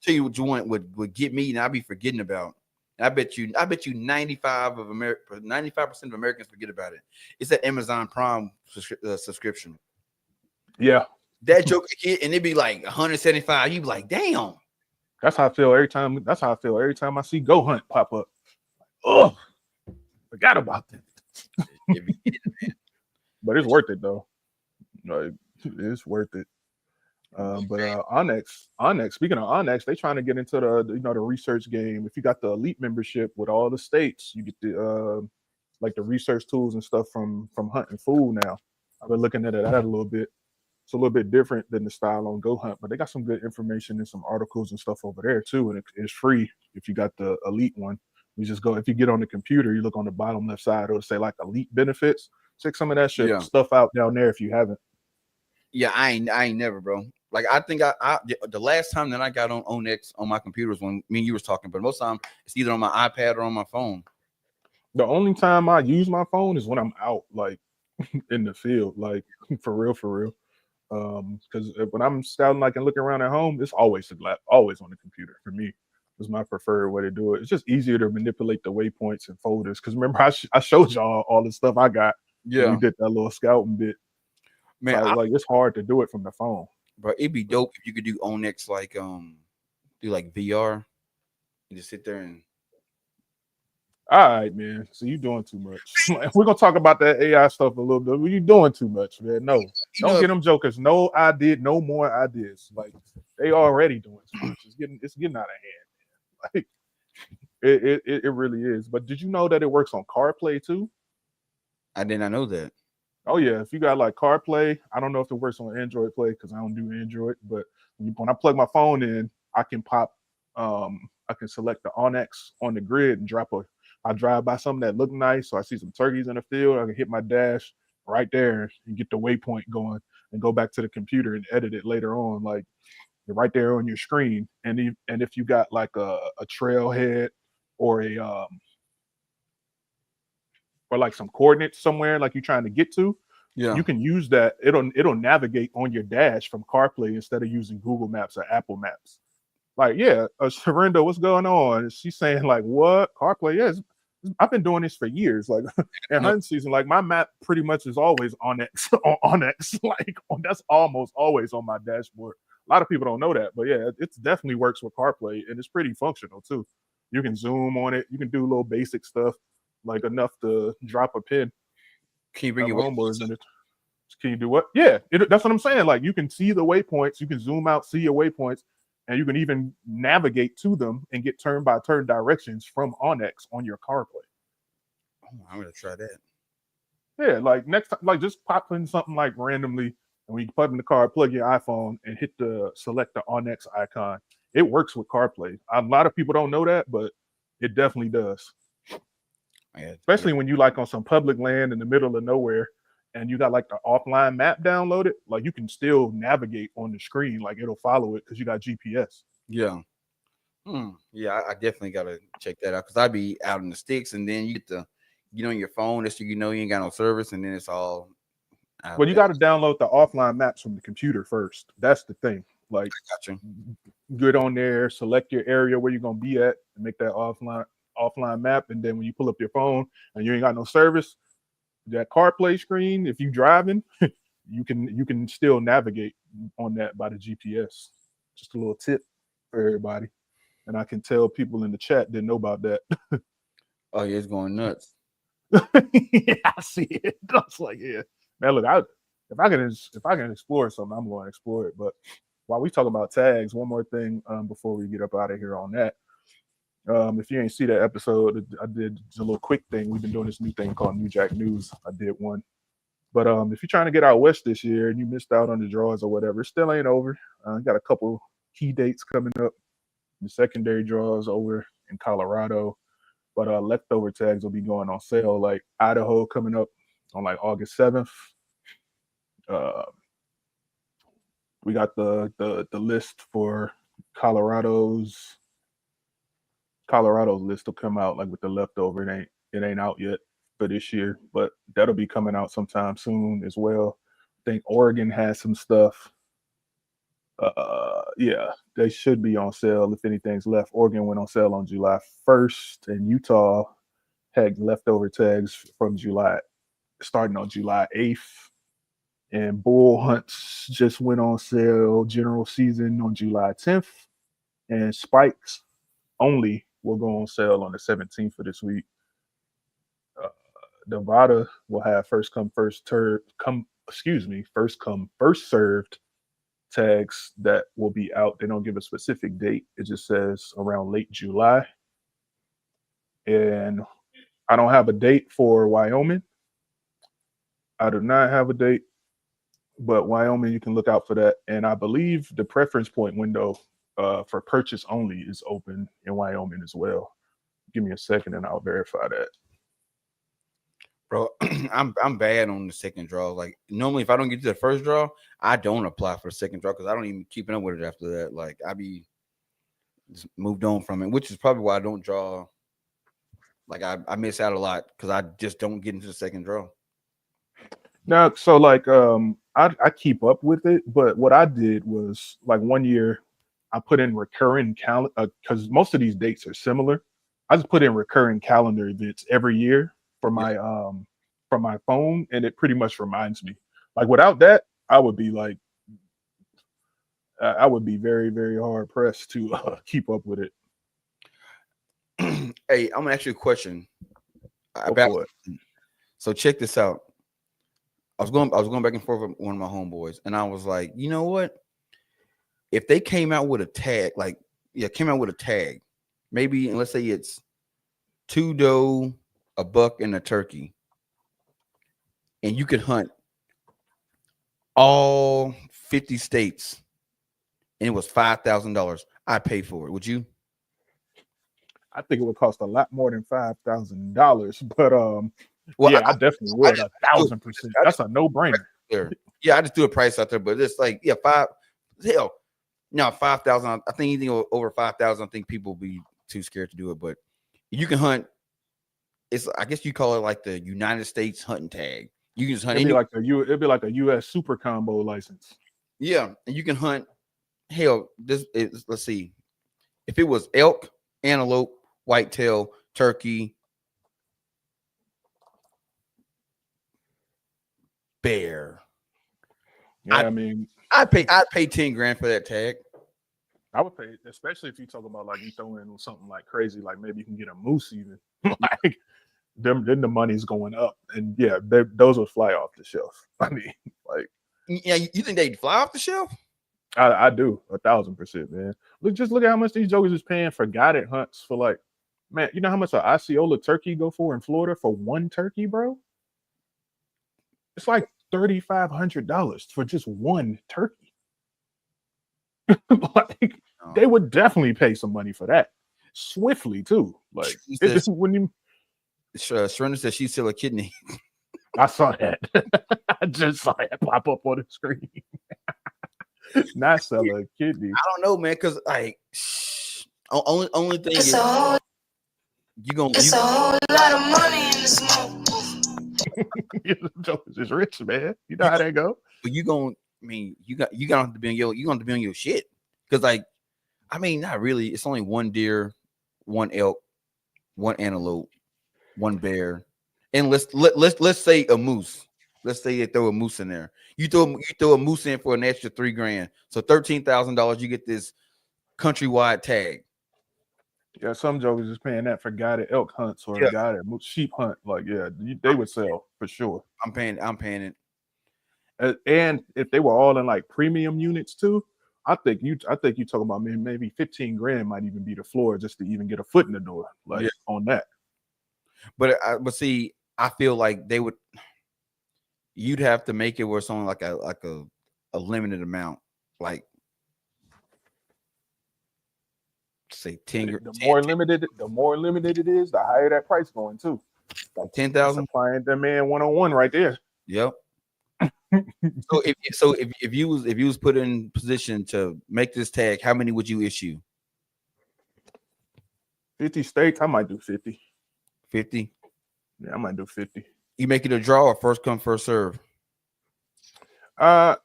tell you what you want would get me, and I'll be forgetting about. I bet you 95% of Americans forget about it. It's that Amazon Prime subscription. Yeah, that joke hit, and it'd be like 175. You be like, damn. That's how I feel every time. That's how I feel every time I see Go Hunt pop up. Oh, forgot about that. But it's worth it though. Like, it's worth it. But Onyx. Speaking of Onyx, they trying to get into the research game. If you got the elite membership with all the states, you get the like the research tools and stuff from Hunt and Fool now. I've been looking at it a little bit. It's a little bit different than the style on Go Hunt, but they got some good information and some articles and stuff over there too. And it's free if you got the elite one. You just go, if you get on the computer, you look on the bottom left side, it'll say like elite benefits. Check some of that stuff out down there if you haven't. Yeah, I ain't never, bro. Like I think I the last time that I got on Onyx on my computer was when me and you was talking, but most of the time it's either on my iPad or on my phone. The only time I use my phone is when I'm out, like in the field, like for real. Because when I'm scouting, like and looking around at home, it's always always on the computer for me. It's my preferred way to do it. It's just easier to manipulate the waypoints and folders. Because remember, I showed y'all all the stuff I got. Yeah, we did that little scouting bit. Man, so like it's hard to do it from the phone. Bro, it'd be dope if you could do Onyx like do like VR and just sit there and. All right, man. So you doing too much. We're gonna talk about that AI stuff a little bit. You doing too much, man. No, don't get them jokers. No more ideas. Like they already doing too much. It's getting out of hand, man. Like it really is. But did you know that it works on CarPlay too? I did not know that. Oh yeah, if you got like CarPlay, I don't know if it works on Android Play because I don't do Android. But when I plug my phone in, I can I can select the Onyx on the grid and I drive by something that look nice, so I see some turkeys in the field. I can hit my dash right there and get the waypoint going, and go back to the computer and edit it later on, like right there on your screen. And if you got like a trailhead or or like some coordinates somewhere like you're trying to get to, you can use that. It'll navigate on your dash from CarPlay instead of using Google Maps or Apple Maps. Like, yeah, Sharenda, what's going on? She's saying like, what? CarPlay? Yes, I've been doing this for years. Like in hunting season, like my map pretty much is always on X. Like that's almost always on my dashboard. A lot of people don't know that, but yeah, it definitely works with CarPlay and it's pretty functional too. You can zoom on it. You can do little basic stuff, like enough to drop a pin. Can you bring your homeboys in it? Can you do what? Yeah, that's what I'm saying. Like you can see the waypoints. You can zoom out, see your waypoints, and you can even navigate to them and get turn by turn directions from Onyx on your CarPlay. Oh, I'm gonna try that. Yeah, like next time, like just pop in something like randomly, and when you put in the car, plug your iPhone and hit the select the Onyx icon. It works with CarPlay. A lot of people don't know that, but it definitely does. Yeah, Especially when you like on some public land in the middle of nowhere, and you got like the offline map downloaded. Like you can still navigate on the screen, like it'll follow it because you got GPS. yeah. Yeah, I definitely gotta check that out because I'd be out in the sticks, and then you get to get on your phone. That's you know you ain't got no service, and then it's all. Well, you got to download the offline maps from the computer first. That's the thing. Like, Gotcha. get on there, select your area where you're gonna be at, and make that offline map. And then when you pull up your phone and you ain't got no service, that CarPlay screen, if you driving, you can still navigate on that by the GPS. Just a little tip for everybody. And I can tell people in the chat didn't know about that. Oh yeah, it's going nuts. Yeah, I see it. I was like, yeah, man. Look, if I can explore something, I'm going to explore it. But while we talk about tags, one more thing before we get up out of here on that. If you ain't see that episode, I did a little quick thing. We've been doing this new thing called New Jack News. I did one. But if you're trying to get out west this year and you missed out on the draws or whatever, it still ain't over. Got a couple key dates coming up. The secondary draws over in Colorado. But leftover tags will be going on sale, like Idaho coming up on like August 7th. We got the list for Colorado's list will come out like with the leftover. It ain't out yet for this year, but that'll be coming out sometime soon as well. I think Oregon has some stuff. Yeah, they should be on sale if anything's left. Oregon went on sale on July 1st, and Utah had leftover tags from starting on July 8th. And bull hunts just went on sale, general season on July 10th. And spikes only will go on sale on the 17th of this week. Nevada will have first come, first served tags that will be out. They don't give a specific date. It just says around late July. And I don't have a date for Wyoming. I do not have a date, but Wyoming, you can look out for that. And I believe the preference point window for purchase only is open in Wyoming as well. Give me a second and I'll verify that. Bro, I'm bad on the second draw. Like normally, if I don't get to the first draw, I don't apply for the second draw because I don't even keep up with it after that. Like I be just moved on from it, which is probably why I don't draw. Like I miss out a lot because I just don't get into the second draw. Now, so like I keep up with it, but what I did was like one year I put in recurring calendar because most of these dates are similar. I just put in recurring calendar events every year for my phone, and it pretty much reminds me. Like without that, I would be very, very hard pressed to keep up with it. Hey, I'm gonna ask you a question about it. So check this out. I was going back and forth with one of my homeboys, and I was like, you know what? If they came out with a tag, maybe, and let's say it's 2 doe, a buck, and a turkey, and you could hunt all 50 states, and it was $5,000. I'd pay for it. Would you? I think it would cost a lot more than $5,000, but well, yeah, I definitely would. 1,000%. That's a no-brainer. Yeah, I just threw a price out there, but it's like, yeah, 5,000. I think anything over 5,000, I think people will be too scared to do it. But you can hunt. I guess you call it like the United States hunting tag. You can just hunt. It'd be like a U.S. super combo license. Yeah, and you can hunt. Let's see, if it was elk, antelope, whitetail, turkey, bear. Yeah, I mean, I'd pay $10,000 for that tag. I would pay, especially if you talk about like you throw in something like crazy, like maybe you can get a moose even. Like then the money's going up, and yeah, those would fly off the shelf. I mean, like Yeah, you think they'd fly off the shelf? I do 1,000%, man. Look at how much these jokers is paying for guided hunts for like, man. You know how much an Osceola turkey go for in Florida for one turkey, bro? It's like $3,500 for just one turkey. Like they would definitely pay some money for that swiftly too. Like when you Surrender said she sell a kidney. I saw that. I just saw it pop up on the screen. Not sell a kidney. I don't know, man, because like only thing is you gonna it's a whole lot of money in this smoke. Jokers is rich, man. You know how that go. But you gonna, I mean, you got to be on your shit. Because like, I mean, not really. It's only one deer, one elk, one antelope, one bear, and let's say a moose. Let's say they throw a moose in there. You throw a moose in for an extra $3,000. So $13,000, you get this countrywide tag. Yeah, some jokers is paying that for guided elk hunts or guided sheep hunt. Like, yeah, they would sell for sure. I'm paying it. And if they were all in like premium units too, I think you talk about maybe $15,000 might even be the floor just to even get a foot in the door, like on that. But see, I feel like you'd have to make it where it's only like a limited amount, like say 10. The more limited it is, the higher that price going too. Like 10,000. Supply and demand 101 right there. Yep. So if you was put in position to make this tag, how many would you issue? 50 states, I might do 50. 50? Yeah, I might do 50. You make it a draw or first come, first serve? I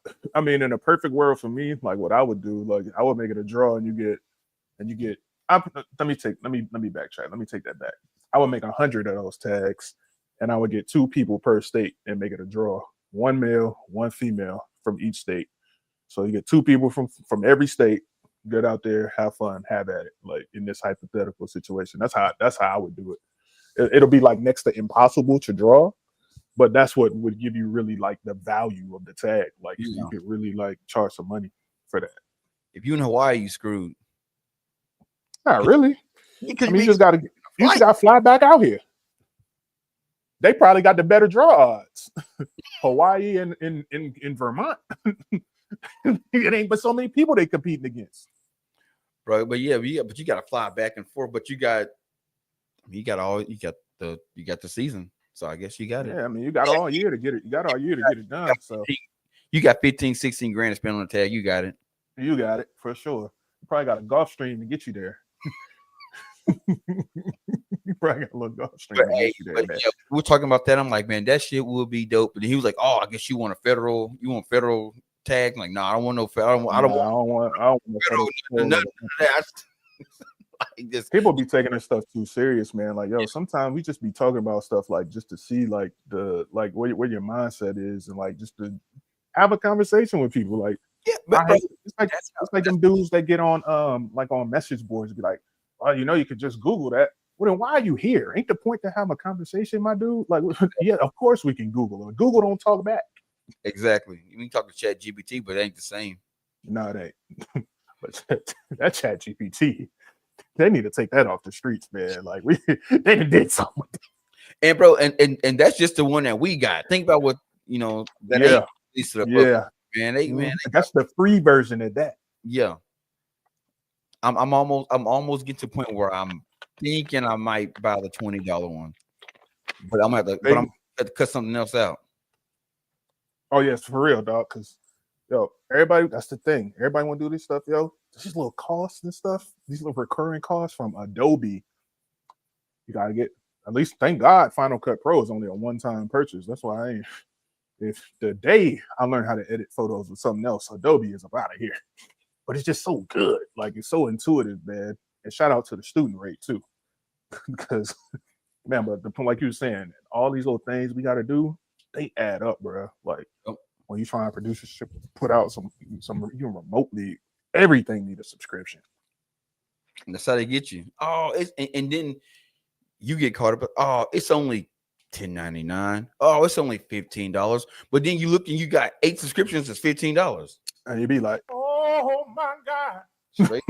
mean, in a perfect world for me, like what I would do, like I would make it a draw and you get let me backtrack. Let me take that back. I would make 100 of those tags and I would get 2 people per state and make it a draw. 1 male, 1 female from each state. So you get 2 people from every state. Get out there, have fun, have at it. Like in this hypothetical situation, that's how I would do it. It'll be like next to impossible to draw, but that's what would give you really like the value of the tag. Like you could really like charge some money for that. If you're in Hawaii, you screwed. Not really. I mean, you just gotta fly back out here. They probably got the better draw odds. Hawaii and in Vermont. It ain't but so many people they competing against. Right, but you got to fly back and forth. But you got the season, so I guess you got it. Yeah, I mean, you got all year to get it. You got all year to get it done. So you got 15, 16 grand to spend on the tag. You got it. You got it for sure. You probably got a Gulf Stream to get you there. You probably got a little Gulf Stream to get you there, man. We're talking about that. I'm like, man, that shit will be dope. And he was like, oh, I guess you want federal tag? I'm like, no, I don't want no federal. I don't want no federal. None of that. Like people be taking this stuff too serious, man. Like, yo, sometimes we just be talking about stuff like just to see like the like where your mindset is and like just to have a conversation with people. Like, it's like them dudes that get on like on message boards and be like, oh, you could just Google that. Well, then why are you here? Ain't the point to have a conversation, my dude? Like, yeah, of course we can Google it. Google don't talk back. Exactly. You can talk to Chat GPT, but it ain't the same. No, it ain't. But that Chat GPT, they need to take that off the streets, man. Like they did something. And bro, and that's just the one that we got. Think about what that man. That's the free version of that. Yeah. I'm almost getting to the point where I'm thinking I might buy the $20 one. But I'm gonna have to cut something else out. Oh yes, for real, dog. Because everybody, that's the thing. Everybody want to do this stuff, These little costs and stuff, these little recurring costs from Adobe. You gotta get at least. Thank God, Final Cut Pro is only a one-time purchase. That's why if the day I learned how to edit photos with something else, Adobe is up out of here. But it's just so good. Like it's so intuitive, man. And shout out to the student rate too. Because man, but like you were saying, all these little things we gotta do, they add up, bro. Like when you try and produce a shit, put out some even remotely Everything need a subscription. And that's how they get you. Oh, and then you get caught up. Oh, it's only $10.99. Oh, it's only $15. But then you look and you got 8 subscriptions. It's $15. And you be like, oh my God. Straight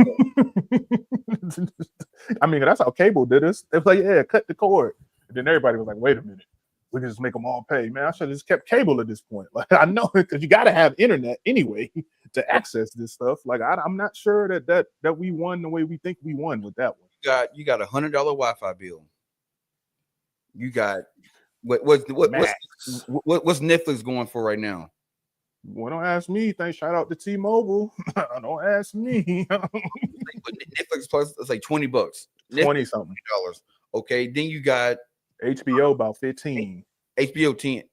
I mean, that's how cable did us. They was like, yeah, cut the cord. And then everybody was like, wait a minute. We can just make them all pay. Man, I should have just kept cable at this point. Like, I know, because you got to have internet anyway to access this stuff. Like, I'm not sure that we won the way we think we won with that one. You got $100 Wi-Fi bill. You got what's Netflix going for right now? Well, don't ask me. Thanks. Shout out to T-Mobile. Don't ask me. Netflix Plus is like $20. 20 something. Okay, then you got HBO about 15. HBO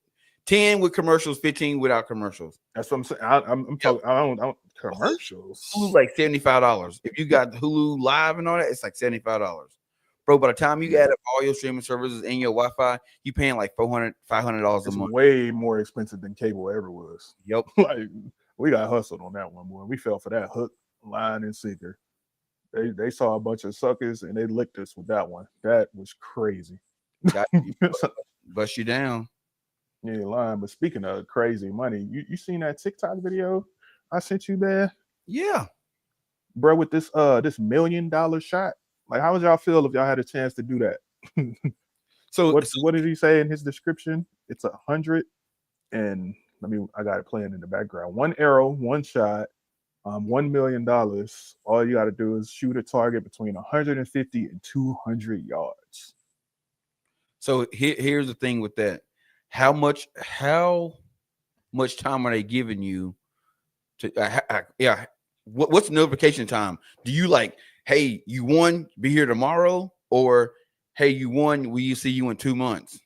10 with commercials, 15 without commercials. That's what I'm saying. I'm talking. I don't commercials. Hulu like $75. If you got Hulu Live and all that, it's like $75. Bro, by the time you add up all your streaming services and your Wi-Fi, you paying like $400, $500 a month. Way more expensive than cable ever was. Yep. Like, we got hustled on that one, boy. We fell for that hook, line, and sinker. They saw a bunch of suckers and they licked us with that one. That was crazy. Bust you down. You ain't lying. But speaking of crazy money, you seen that TikTok video I sent you, man? Yeah. Bro, with this $1 million shot. Like, how would y'all feel if y'all had a chance to do that? So what did he say in his description? It's 100 and I got it playing in the background. 1 arrow, 1 shot, $1 million. All you got to do is shoot a target between 150 and 200 yards. So here's the thing with that. How much time are they giving you to what's the notification time? Do you like, hey, you won, be here tomorrow, or hey, you won, will you see you in 2 months?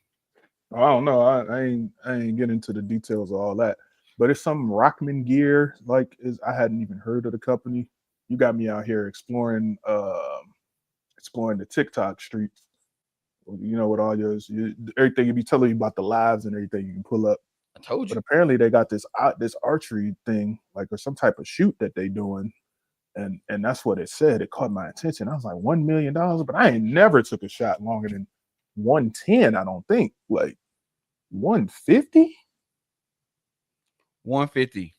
I don't know. I ain't getting into the details of all that, but it's some Rockman gear. Like, I hadn't even heard of the company. You got me out here exploring the TikTok streets. You know, with all everything you be telling you about the lives and everything you can pull up. I told you. But apparently they got this archery thing, like, or some type of shoot that they doing. And that's what it said. It caught my attention. I was like, $1 million, but I ain't never took a shot longer than 110. I don't think. Like 150. 150.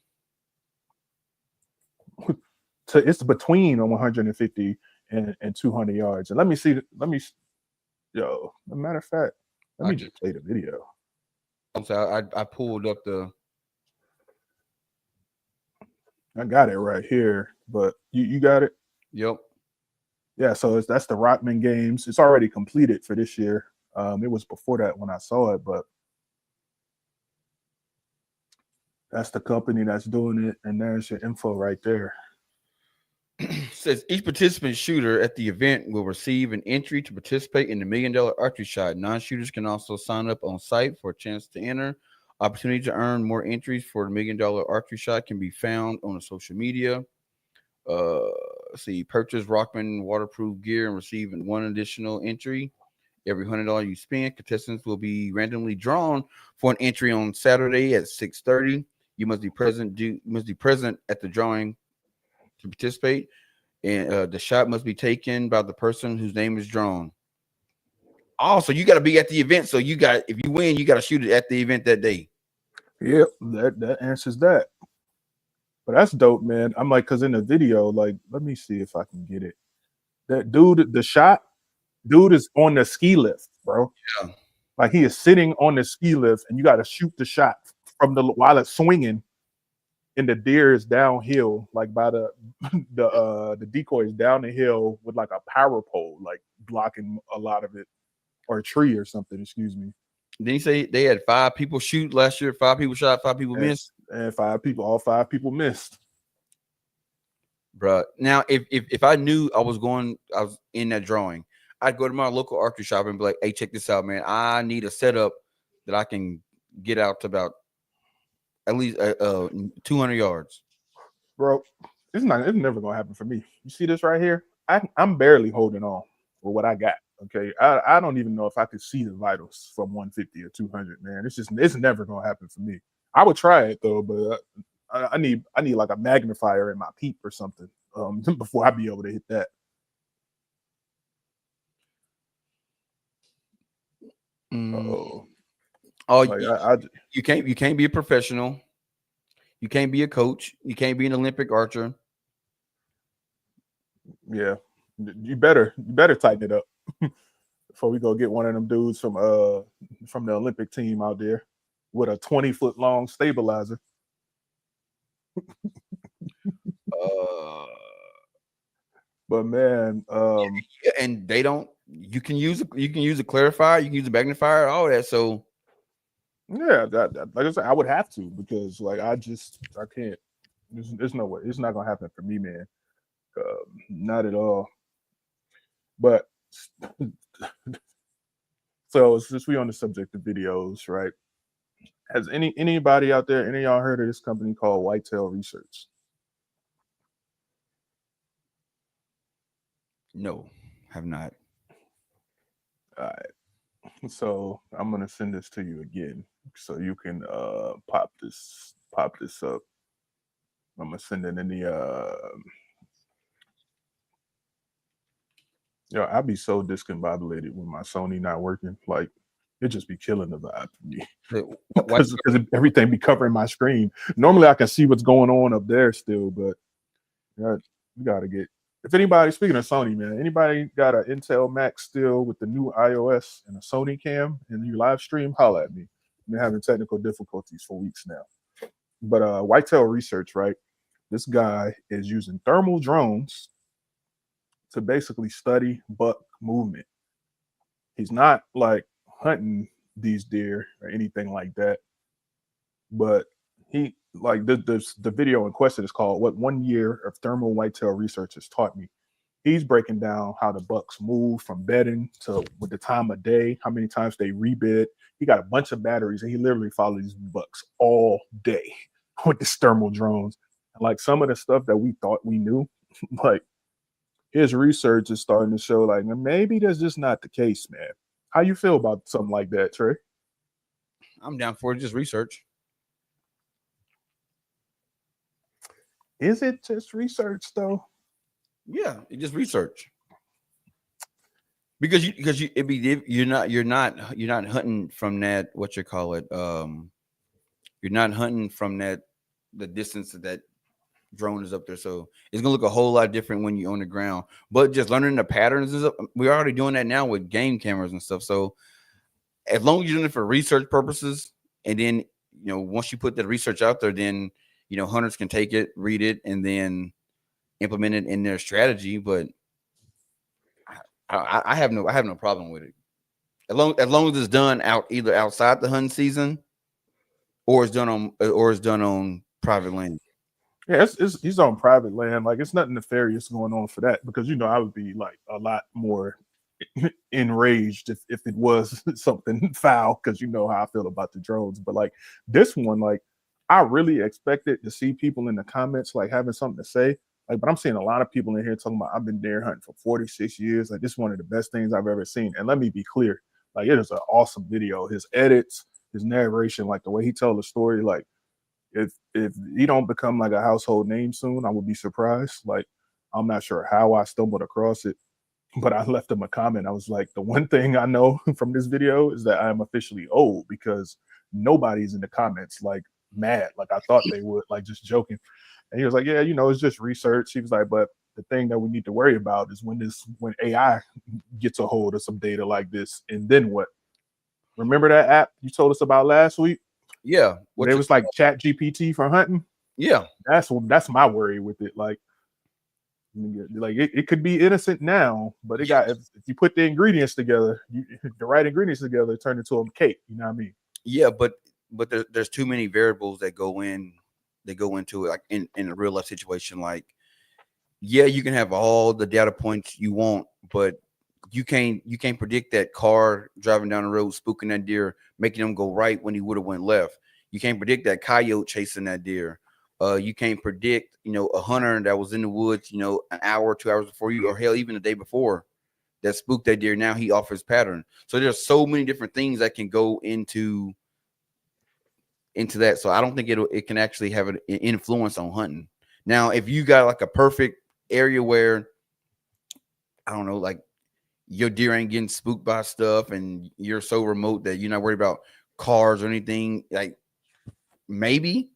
So it's between 150 and 200 yards. And let me see. Yo, as a matter of fact, let me just play the video. I'm sorry, I pulled up I got it right here, but you got it? Yep. Yeah, so that's the Rockman Games. It's already completed for this year. It was before that when I saw it, but that's the company that's doing it, and there's your info right there. Says each participant shooter at the event will receive an entry to participate in the $1 million archery shot. Non-shooters can also sign up on site for a chance to enter. Opportunity to earn more entries for the $1 million archery shot can be found on the social media. Purchase Rockman waterproof gear and receive 1 additional entry. Every $100 you spend, contestants will be randomly drawn for an entry on Saturday at 6:30. You must be present at the drawing to participate, and the shot must be taken by the person whose name is drawn. Also, you got to be at the event. So if you win, you got to shoot it at the event that day. Yep, that answers that. But that's dope, man. I'm like, because in the video, like, let me see if I can get it. That dude, dude is on the ski lift, bro. Yeah. Like, he is sitting on the ski lift, and you got to shoot the shot while it's swinging. And the deer is downhill, like by the decoy is down the hill with like a power pole, like blocking a lot of it, or a tree or something. Excuse me. Then you say they had 5 people shoot last year. 5 people shot, 5 people missed, and all 5 people missed. Bro, now if I knew I was in that drawing, I'd go to my local archery shop and be like, "Hey, check this out, man. I need a setup that I can get out to about at least 200 yards." Bro, it's never gonna happen for me. You see this right here? I'm barely holding on with what I got. Okay, I don't even know if I could see the vitals from 150 or 200, man. It's never gonna happen for me. I would try it though, but I need like a magnifier in my peep or something. before I be able to hit that. Oh, like you can't be a professional. You can't be a coach. You can't be an Olympic archer. Yeah, you better tighten it up before we go get one of them dudes from the Olympic team out there with a 20-foot long stabilizer. But man, and they don't. You can use a clarifier. You can use a magnifier. All that. So yeah, that like I said, I would have to, because like I can't. There's no way. It's not gonna happen for me, man. Not at all. But so since we on the subject of videos, right? Has anybody out there, any of y'all heard of this company called Whitetail Research? No, have not. All right. So I'm gonna send this to you again, so you can pop this up. I'm gonna send it in the I'd be so discombobulated when my Sony not working. Like it just be killing the vibe for me. Because everything be covering my screen. Normally I can see what's going on up there still, but you gotta get. If anybody, speaking of Sony, man, anybody got an Intel Mac still with the new iOS and a Sony cam and you live stream, holla at me. I've been having technical difficulties for weeks now. But Whitetail Research, right? This guy is using thermal drones to basically study buck movement. He's not like hunting these deer or anything like that, but he like the video in question is called "What 1 Year of Thermal Whitetail Research Has Taught Me." He's breaking down how the bucks move from bedding to with the time of day, how many times they rebed. He got a bunch of batteries and he literally follows these bucks all day with this thermal drones. And like some of the stuff that we thought we knew, like his research is starting to show like maybe that's just not the case, man. How you feel about something like that, Trey? I'm down for it. Just research. Is it just research though? Yeah, it just research. Because you're not hunting from that, what you call it. You're not hunting from that the distance that drone is up there, so it's gonna look a whole lot different when you're on the ground. But just learning the patterns is we're already doing that now with game cameras and stuff. So as long as you're doing it for research purposes, and then once you put that research out there, then hunters can take it, read it, and then implement it in their strategy. But I have no problem with it as long as it's done either outside the hunting season or it's done on private land. Yeah, he's on private land. Like it's nothing nefarious going on for that, because I would be like a lot more enraged if it was something foul, because you know how I feel about the drones. But like this one, like I really expected to see people in the comments like having something to say. Like, but I'm seeing a lot of people in here talking about I've been deer hunting for 46 years. Like this is one of the best things I've ever seen. And let me be clear, like it is an awesome video. His edits, his narration, like the way he tells the story, like if he don't become like a household name soon, I would be surprised. Like I'm not sure how I stumbled across it, but I left him a comment. I was like, the one thing I know from this video is that I am officially old, because nobody's in the comments like mad like I thought they would, like just joking. And he was like, yeah, it's just research. He was like, but the thing that we need to worry about is when AI gets a hold of some data like this, and then what? Remember that app you told us about last week? Yeah. It was like Chat GPT for hunting. Yeah. That's my worry with it. Like it could be innocent now, but it got if you put the ingredients together, the right ingredients together, it turned into a cake. You know what I mean? Yeah, but there's too many variables that go into it, like in a real life situation. Like, yeah, you can have all the data points you want, but you can't predict that car driving down the road, spooking that deer, making them go right when he would have went left. You can't predict that coyote chasing that deer. You can't predict, a hunter that was in the woods, an hour, 2 hours before you, or hell, even the day before, that spooked that deer. Now he offers pattern. So there's so many different things that can go into that. So I don't think it can actually have an influence on hunting. Now, if you got like a perfect area where I don't know, like your deer ain't getting spooked by stuff, and you're so remote that you're not worried about cars or anything. Like maybe,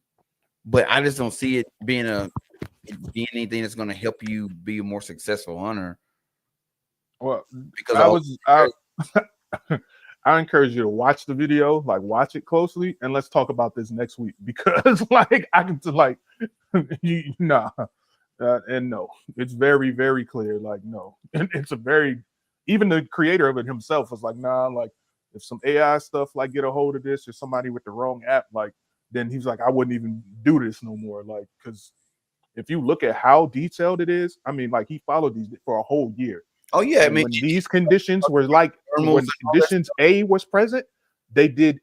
but I just don't see it being anything that's going to help you be a more successful hunter. Well, Because I encourage you to watch the video, like watch it closely, and let's talk about this next week because, like, I can like, nah, and no, it's very, very clear. Like, no, and it's a very, even the creator of it himself was like, nah, like, if some AI stuff like get a hold of this or somebody with the wrong app, like, then he's like, I wouldn't even do this no more, like, because if you look at how detailed it is, I mean, like, he followed these for a whole year. oh yeah, I And mean, when these conditions were like, when conditions A was present, they did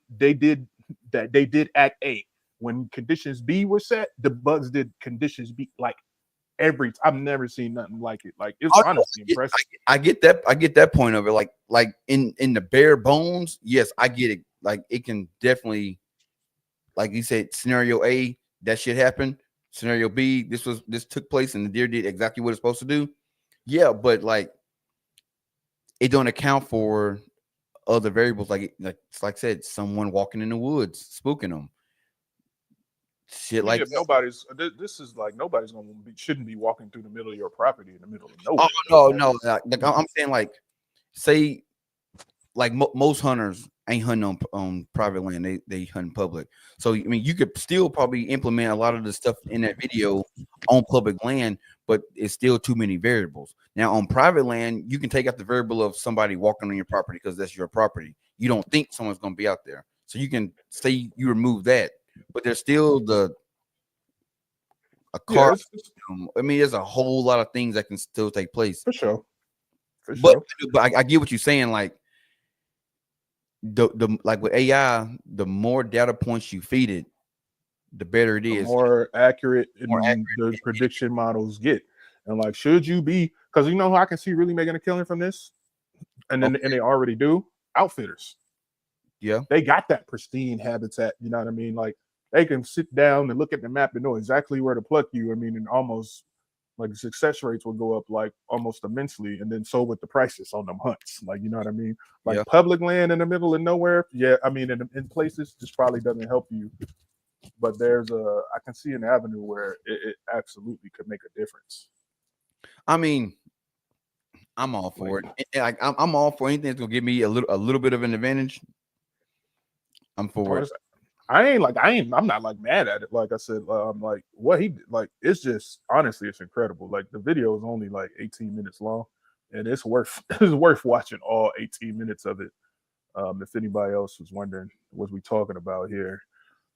act A. When conditions B were set, the bugs did conditions B. Like I've never seen nothing like it. Like it's honestly impressive. I get that point of it. Like in the bare bones, yes, I get it. Like it can definitely, like you said, scenario A, that shit happened. Scenario B, this took place and the deer did exactly what it's supposed to do. Yeah, but like it don't account for other variables, like I said, someone walking in the woods spooking them. Shit, like nobody's. This is like nobody's shouldn't be walking through the middle of your property in the middle of nowhere. Oh no. Like, I'm saying, like, say, like most hunters ain't hunting on private land; they hunt in public. So I mean, you could still probably implement a lot of the stuff in that video on public land, but it's still too many variables. Now on private land, you can take out the variable of somebody walking on your property because that's your property. You don't think someone's going to be out there, so you can say you remove that. But there's still a car. I mean, there's a whole lot of things that can still take place. For sure. But I get what you're saying. Like like with AI, the more data points you feed it, the better it is. The more accurate the prediction models get. And like, should you be? Because you know who I can see really making a killing from this, and they already do. Outfitters. Yeah, they got that pristine habitat. You know what I mean? Like they can sit down and look at the map and know exactly where to pluck you. I mean, and almost like success rates will go up like almost immensely. And then so with the prices on them hunts, like, you know what I mean? Like public land in the middle of nowhere. Yeah, I mean, in places this probably doesn't help you. But I can see an avenue where it absolutely could make a difference. I mean, I'm all for it. Like I'm all for anything that's gonna give me a little bit of an advantage. I'm for it. I'm not like mad at it. Like I said, like what he did, like it's just honestly, it's incredible. Like the video is only like 18 minutes long, and it's worth watching all 18 minutes of it. If anybody else was wondering what we talking about here,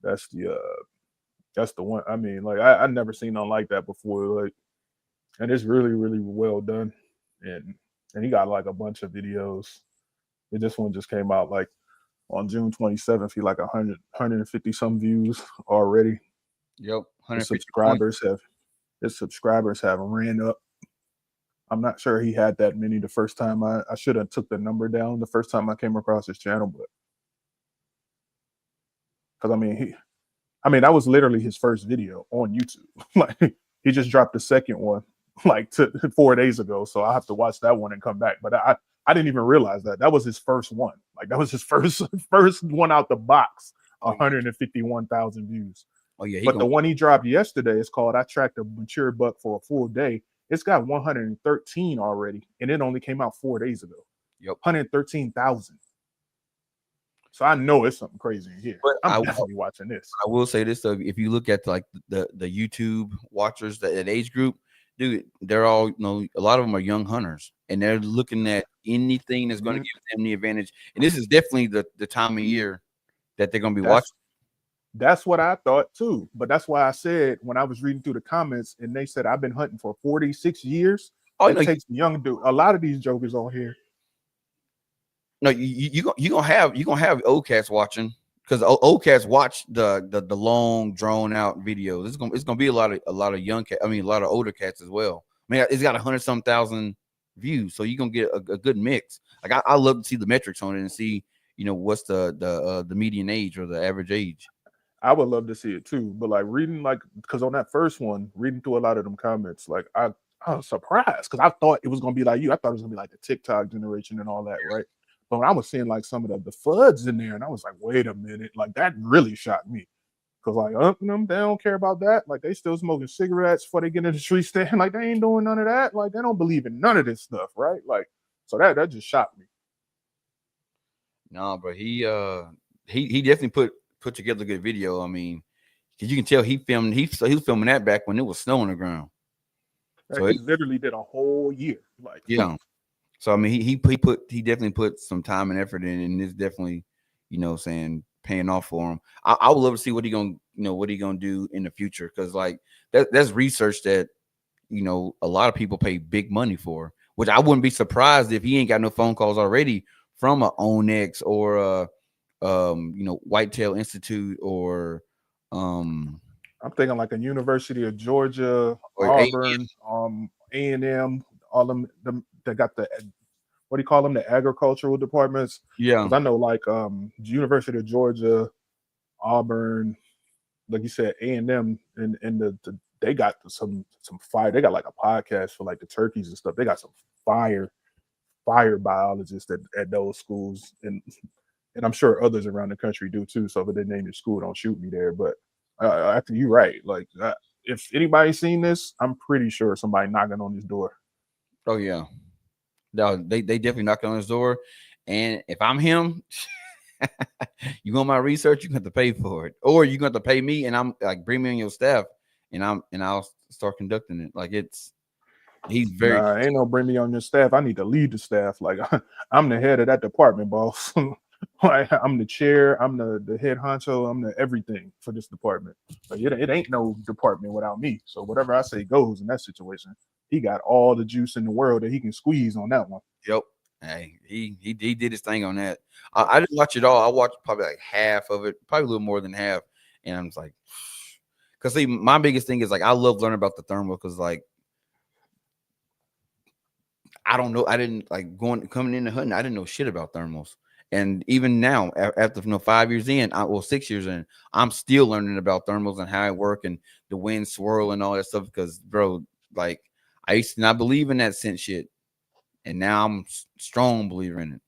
that's the one. I mean, like I never seen nothing like that before. Like, and it's really, really well done. And he got like a bunch of videos. This one just came out like on June 27th. He like 150 some views already. Yep. His subscribers have ran up. I'm not sure he had that many the first time. I should have took the number down the first time I came across his channel, but because I mean that was literally his first video on YouTube. Like he just dropped the second one like 4 days ago, so I have to watch that one and come back. But I didn't even realize that was his first one. Like that was his first one out the box. 151,000 views. Oh yeah, but the one he dropped yesterday is called "I Tracked a Mature Buck for a Full Day." It's got 113 already, and it only came out 4 days ago. Yep, 113,000. So I know it's something crazy in here. But I'm definitely watching this. I will say this though: if you look at like the YouTube watchers, that age group, dude, they're all, you know, a lot of them are young hunters, and they're looking at anything that's going to give them the advantage. And this is definitely the time of year that they're going to be watching. That's what I thought too. But that's why I said when I was reading through the comments and they said I've been hunting for 46 years. It takes the young dude. A lot of these jokers on here. No, you gonna have old cats watching, because old cats watch the long drawn out videos. It's gonna be a lot of young cats. I mean, a lot of older cats as well. I mean, it's got 100-some thousand views, so you're gonna get a good mix. Like I love to see the metrics on it and see, you know, what's the median age or the average age. I would love to see it too, but like reading, like, because on that first one, reading through a lot of them comments, like I I was surprised because I thought it was gonna be like you. I thought it was gonna be like the TikTok generation and all that, right? But when I was seeing like some of the FUDs in there, and I was like, wait a minute, like that really shocked me. Cause like them, they don't care about that. Like they still smoking cigarettes before they get in the tree stand. Like they ain't doing none of that. Like they don't believe in none of this stuff, right? Like so that just shocked me. No, but he definitely put together a good video. I mean, because you can tell he was filming that back when it was snow on the ground. So He literally did a whole year. Like yeah. So I mean, he definitely put some time and effort in, and it's definitely, saying paying off for him. I would love to see what he gonna do in the future, because like that's research that a lot of people pay big money for. Which I wouldn't be surprised if he ain't got no phone calls already from a Onyx or a Whitetail Institute or I'm thinking like a University of Georgia, or Auburn, A&M, all them that got the what do you call them, the agricultural departments. yeah. Because I know like University of Georgia, Auburn, like you said, A&M, and they got some fire. They got like a podcast for like the turkeys and stuff. They got some fire biologists at those schools, and I'm sure others around the country do too. So if they name your school, don't shoot me there. But after you right, like if anybody's seen this, I'm pretty sure somebody knocking on his door. Oh yeah. No, they definitely knocked on his door. And if I'm him, you want my research, you're gonna have to pay for it. Or you're gonna have to pay me, and I'm like, bring me on your staff, and I'll start conducting it. Like he's very Ain't no bring me on your staff. I need to lead the staff. Like I'm the head of that department, boss. Like, I'm the chair, I'm the head honcho, I'm the everything for this department. But it ain't no department without me. So whatever I say goes in that situation. He got all the juice in the world that he can squeeze on that one. Yep. Hey, he did his thing on that. I didn't watch it all. I watched probably like half of it, probably a little more than half. And I'm just like, because see, my biggest thing is like I love learning about the thermal, because like I don't know, I didn't like coming into hunting, I didn't know shit about thermals. And even now, after 5 years in, 6 years in, I'm still learning about thermals and how it work and the wind swirl and all that stuff. Because bro, like I used to not believe in that scent shit, and now I'm a strong believer in it.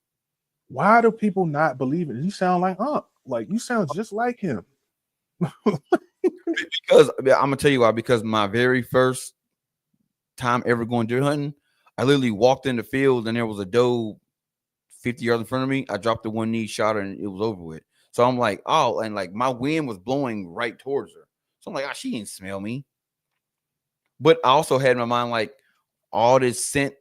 Why do people not believe it? You sound like like you sound just like him. Because I'm gonna tell you why. Because my very first time ever going deer hunting, I literally walked in the field and there was a doe 50 yards in front of me. I dropped the one knee, shot her, and it was over with. So I'm like, oh, and like my wind was blowing right towards her. So I'm like, she didn't smell me. But I also had in my mind like all this scent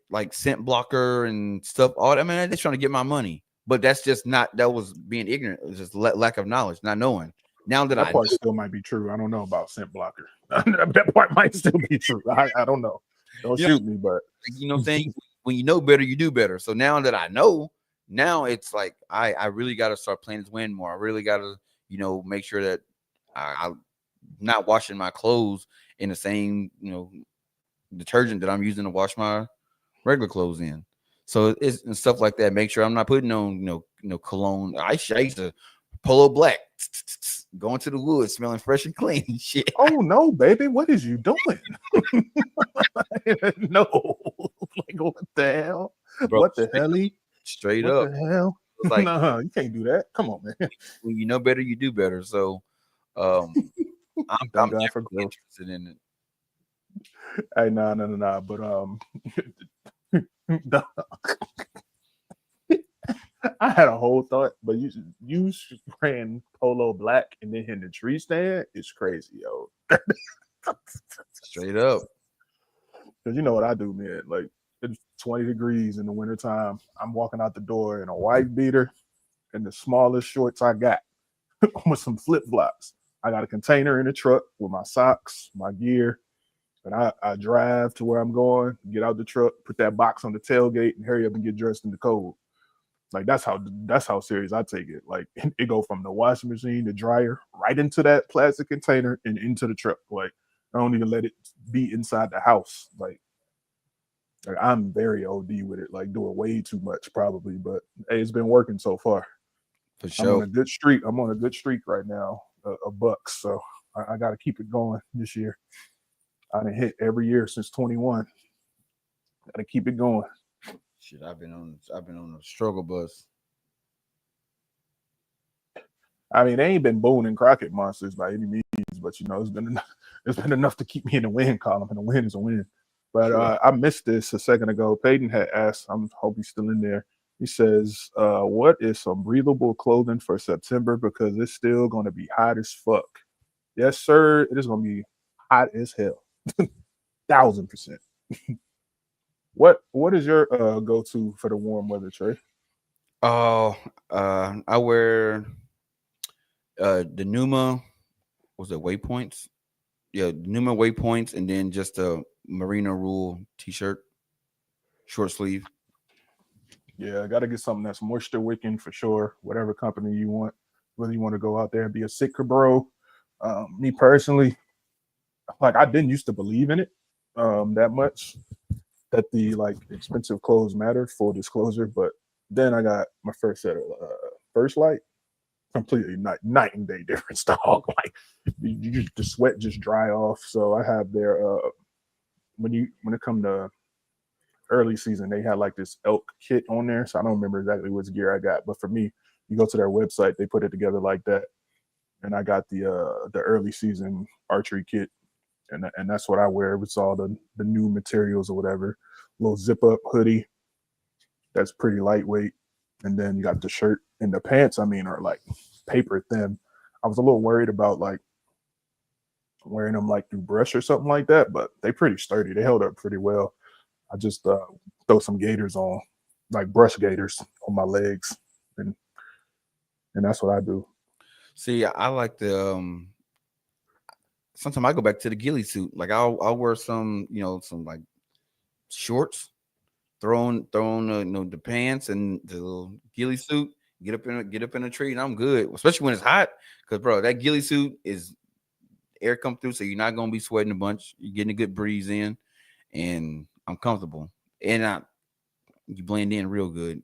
blocker and stuff. All that, man, they're just trying to get my money. But that's just not, that was being ignorant. It was just lack of knowledge, not knowing. Now that part still might be true. I don't know about scent blocker. That part might still be true. I don't know. Don't shoot me, but you know what I'm saying? When you know better, you do better. So now that I know, now it's like I really got to start playing this wind more. I really got to, make sure that I'm not washing my clothes in the same, detergent that I'm using to wash my regular clothes in. So it's and stuff like that. Make sure I'm not putting on, cologne. I used to Polo Black, going to the woods, smelling fresh and clean. Shit. Oh no, baby, what is you doing? No, like what the hell? Bro, what the hell? Straight what up. The hell? It's like, no, you can't do that. Come on, man. When you know better, you do better. So, I'm God for growth. interested in it. Hey, no. But I had a whole thought, but you ran Polo Black and then hit the tree stand. It's crazy, yo. Straight up. Because you know what I do, man. Like it's 20 degrees in the wintertime. I'm walking out the door in a white beater and the smallest shorts I got with some flip-flops. I got a container in the truck with my socks, my gear, and I drive to where I'm going, get out the truck, put that box on the tailgate, and hurry up and get dressed in the cold. Like that's how serious I take it. Like it go from the washing machine, the dryer, right into that plastic container and into the truck. Like I don't even let it be inside the house. Like I'm very OD with it. Like doing way too much probably, but hey, it's been working so far. For sure. I'm on a good streak. I'm on a good streak right now of bucks. So I got to keep it going this year. I done hit every year since 21. Gotta keep it going. Shit, I've been on a struggle bus. I mean, they ain't been Boone and Crockett monsters by any means, but you know, it's been enough to keep me in the win column, and a win is a win. But Sure. I missed this a second ago. Peyton had asked, I hope he's still in there. He says, what is some breathable clothing for September? Because it's still going to be hot as fuck. Yes, sir. It is going to be hot as hell. 1000%. What is your go-to for the warm weather, Trey? Oh, I wear the Numa, was it Waypoints? Yeah, Numa Waypoints, and then just a Merino Rule t-shirt, short sleeve. Yeah, I got to get something that's moisture wicking for sure. Whatever company you want, whether you want to go out there and be a sicker bro. Me personally, like I didn't used to believe in it that much, that the like expensive clothes matter, full disclosure. But then I got my first set of First Light, completely night and day difference, dog. Like the sweat just dry off. So I have their when it come to early season, they had like this elk kit on there. So I don't remember exactly which gear I got, but for me, you go to their website, they put it together like that. And I got the early season archery kit, and that's what I wear. It's all the new materials or whatever. Little zip up hoodie that's pretty lightweight, and then you got the shirt and the pants. I mean, are like paper thin. I was a little worried about like wearing them like through brush or something like that, but they pretty sturdy. They held up pretty well. I just throw some gaiters on, like brush gaiters on my legs, and that's what I do. See, I like the sometimes I go back to the ghillie suit. Like I'll wear some, some like shorts, throw on the pants and the little ghillie suit, get up in a tree, and I'm good. Especially when it's hot, because bro, that ghillie suit is air come through, so you're not gonna be sweating a bunch. You're getting a good breeze in, and I'm comfortable, and you blend in real good.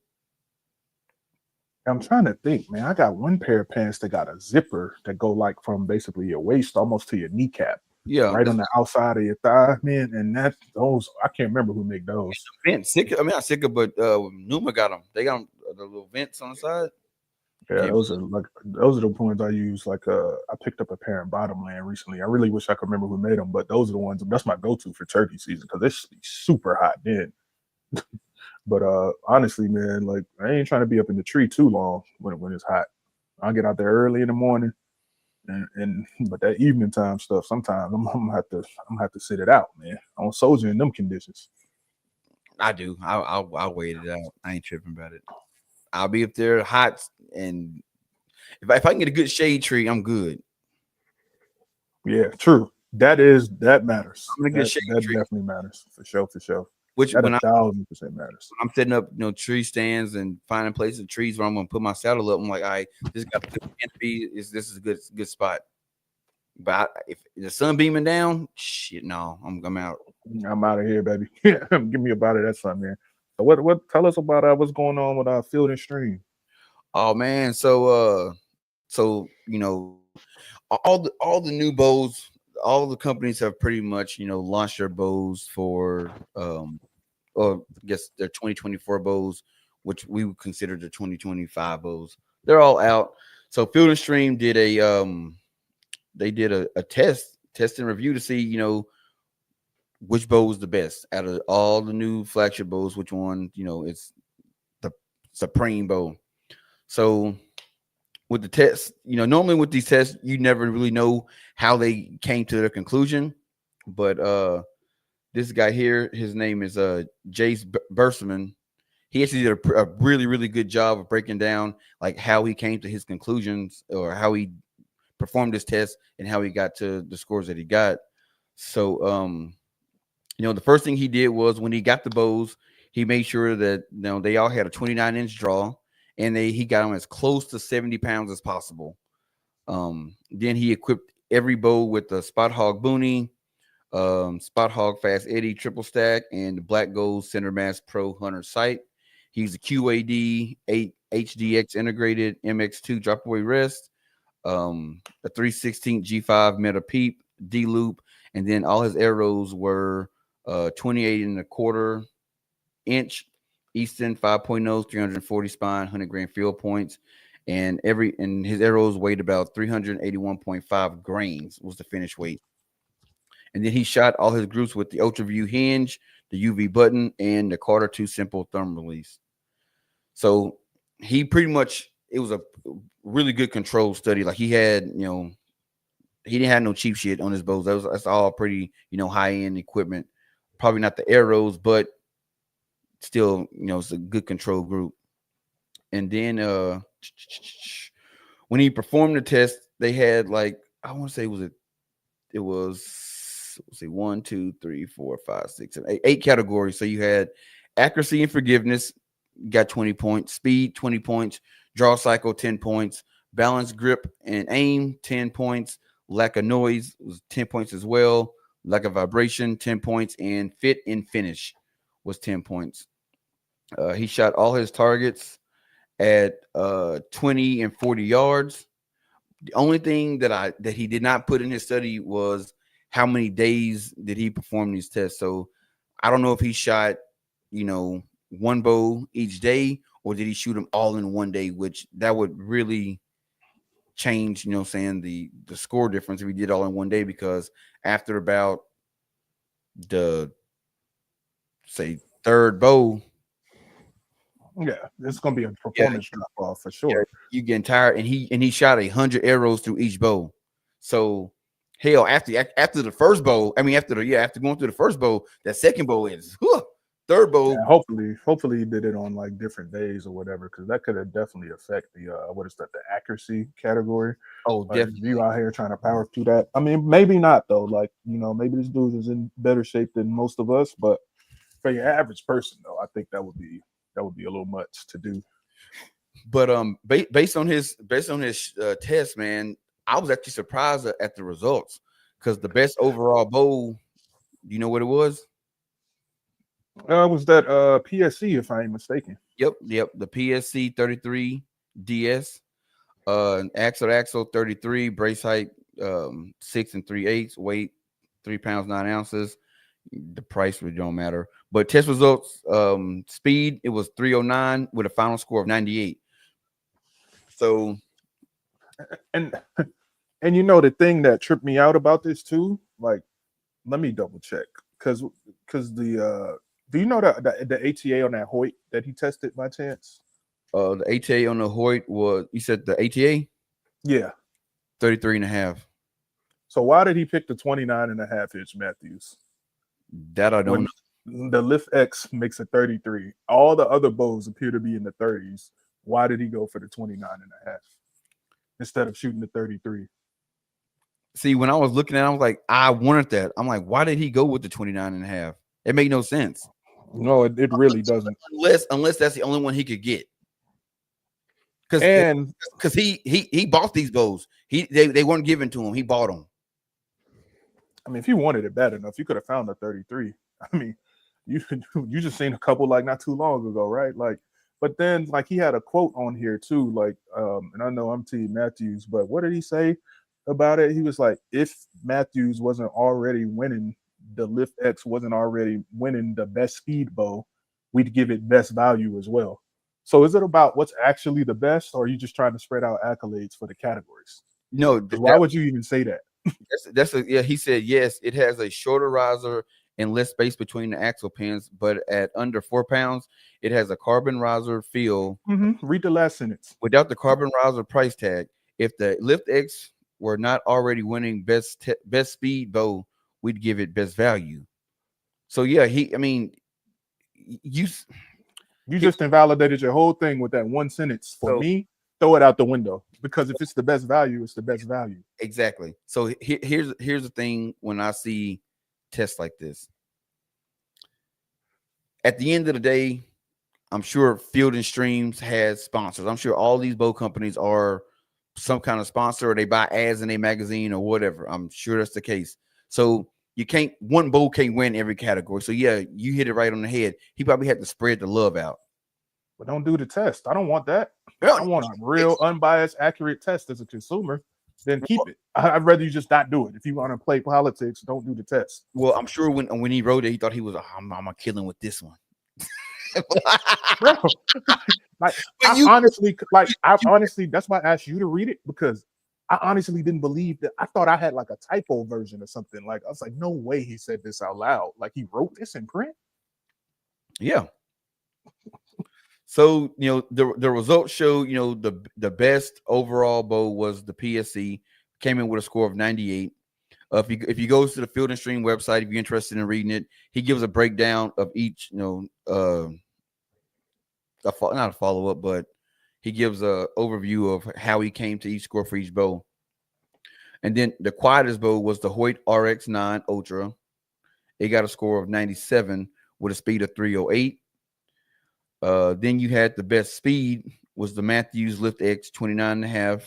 I'm trying to think, man. I got one pair of pants that got a zipper that go like from basically your waist almost to your kneecap, Yeah, right on the outside of your thigh, man. And those I can't remember who made those. vents. Not sicker, but Numa got them. They got them, the little vents on the side. Yeah, Yeah. those are the ones I use. Like I picked up a pair in Bottomland recently. I really wish I could remember who made them, but those are the ones. That's my go-to for turkey season because it's super hot then. But honestly, man, like I ain't trying to be up in the tree too long when it's hot. I'll get out there early in the morning, and but that evening time stuff, sometimes I'm gonna have to sit it out, man. I don't soldier in them conditions. I do. I'll wait it out. I ain't tripping about it. I'll be up there hot, and if I can get a good shade tree, I'm good. Yeah, true. That matters. I'm gonna get a shade That tree. definitely matters for sure. Which That when 1000% matters. I'm setting up, tree stands and finding places, trees where I'm gonna put my saddle up. I'm like, all right, this got a good canopy. This is a good spot. But if the sun beaming down, shit, no, I'm out. I'm out of here, baby. Give me about it. That's something, man. So what? Tell us about what's going on with our Field and Stream. Oh man, so all the new bows, all the companies have pretty much launched their bows for or I guess their 2024 bows, which we would consider the 2025 bows. They're all out. So Field and Stream did a test and review to see which bow was the best out of all the new flagship bows. Which one it's the supreme bow. So with the test, normally with these tests, you never really know how they came to their conclusion. But this guy here, his name is Jace Berseman. He actually did a really, really good job of breaking down like how he came to his conclusions or how he performed this test and how he got to the scores that he got. So, the first thing he did was when he got the bows, he made sure that they all had a 29-inch draw, and he got them as close to 70 pounds as possible. Then he equipped every bow with the Spot Hog Boonie, Spot Hog Fast Eddie triple stack, and the Black Gold Center Mass Pro Hunter sight. He used a QAD 8 HDX integrated MX2 drop away rest, a 3/16 G5 Meta Peep D loop, and then all his arrows were 28 1/4 inch, Easton 5.0, 340 spine, 100 grain field points, and his arrows weighed about 381.5 grains was the finish weight. And then he shot all his groups with the Ultra View hinge, the UV button, and the Carter 2 simple thumb release. So he pretty much, it was a really good control study. Like he had, he didn't have no cheap shit on his bows. That's all pretty, high end equipment. Probably not the arrows, but still, it's a good control group. And then when he performed the test, they had like, I want to say it was 1, 2, 3, 4, 5, 6, 7, 8 categories. So you had accuracy and forgiveness, got 20 points, speed 20 points, draw cycle 10 points, balance, grip, and aim 10 points, lack of noise was 10 points as well, lack of vibration 10 points, and fit and finish was 10 points. He shot all his targets at 20 and 40 yards. The only thing that he did not put in his study was how many days did he perform these tests. So I don't know if he shot, one bow each day, or did he shoot them all in one day, which that would really change, the score difference if he did all in one day, because after about the, say, third bow, it's gonna be a performance drop off for sure. You getting tired, and he shot 100 arrows through each bow. So hell, after the first bow, after going through the first bow, that second bow is third bow. Yeah, hopefully he did it on like different days or whatever, because that could have definitely affect the the accuracy category. Oh, definitely. You out here trying to power through that. Maybe not though. Like, maybe this dude is in better shape than most of us, but for your average person though, I think that would be a little much to do. But based on his test, man, I was actually surprised at the results, because the best overall bow, you know what it was? Was that PSC, if I ain't mistaken? Yep, the PSC 33 DS, axle 33, brace height 6 3/8, weight 3 pounds 9 ounces. The price really don't matter. But test results, speed, it was 309 with a final score of 98. So, and the thing that tripped me out about this too, like, let me double check, because the do you know the ATA on that Hoyt that he tested by chance? The ATA on the Hoyt was, you said the ATA? Yeah. 33.5. So why did he pick the 29.5 inch Matthews? That I don't know. The Lift X makes a 33. All the other bows appear to be in the 30s. Why did he go for the 29.5 instead of shooting the 33? See, when I was looking at it, I was like, I wanted that. I'm like, why did he go with the 29.5? It made no sense. No, it really doesn't. Unless that's the only one he could get. Because he bought these bows. They weren't given to him. He bought them. If you wanted it bad enough, you could have found a 33. You just seen a couple like not too long ago, right? Like, but then like he had a quote on here too, like, and I know I'm Team Matthews, but what did he say about it? He was like, if Matthews wasn't already winning, the Lift X wasn't already winning the best speed bow, we'd give it best value as well. So is it about what's actually the best, or are you just trying to spread out accolades for the categories? No, why would you even say that? He said yes, it has a shorter riser and less space between the axle pins, but at under 4 pounds, it has a carbon riser feel. Read the last sentence. Without the carbon riser price tag, if the Lift X were not already winning best speed bow, we'd give it best value. So yeah, you just invalidated your whole thing with that one sentence. For me, throw it out the window, because if it's the best value, it's the best value. Exactly. So here's the thing. When I see tests like this, at the end of the day, I'm sure Field and Streams has sponsors. I'm sure all these bow companies are some kind of sponsor, or they buy ads in a magazine or whatever. I'm sure that's the case. So one bow can't win every category. So yeah, you hit it right on the head. He probably had to spread the love out. But don't do the test. I don't want that. I want a real unbiased, accurate test as a consumer. Then keep it. I'd rather you just not do it. If you want to play politics, don't do the test. Well, I'm sure when he wrote it, he thought he was, I'm gonna kill him with this one. bro. Like I honestly, that's why I asked you to read it because I honestly didn't believe that. I thought I had like a typo version or something. Like I was like, no way he said this out loud. Like he wrote this in print. Yeah. So the results show the best overall bow was the PSC, came in with a score of 98. If you go to the Field and Stream website, if you're interested in reading it, he gives a breakdown of each not a follow up, but he gives a overview of how he came to each score for each bow. And then the quietest bow was the Hoyt RX9 Ultra. It got a score of 97 with a speed of 308. Then you had the best speed was the Matthews Lift X 29.5.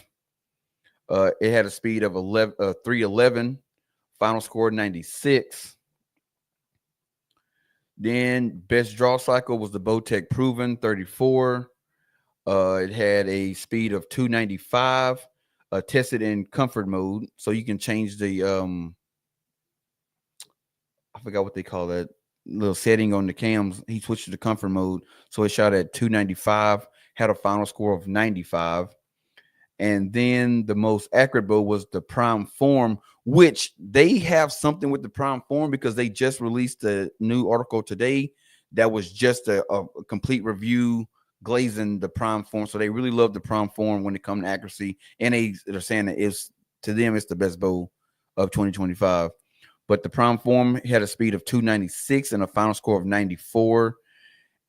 It had a speed of 311. Final score 96. Then best draw cycle was the Bowtech Proven 34. It had a speed of 295. Tested in comfort mode, so you can change the I forgot what they call that little setting on the cams. He switched to the comfort mode, so it shot at 295. Had a final score of 95. And then the most accurate bow was the Prime Form, which they have something with the Prime Form because they just released a new article today that was just a complete review glazing the Prime Form. So they really love the Prime Form when it comes to accuracy. And they're saying that to them, it's the best bow of 2025. But the Prime Form had a speed of 296 and a final score of 94.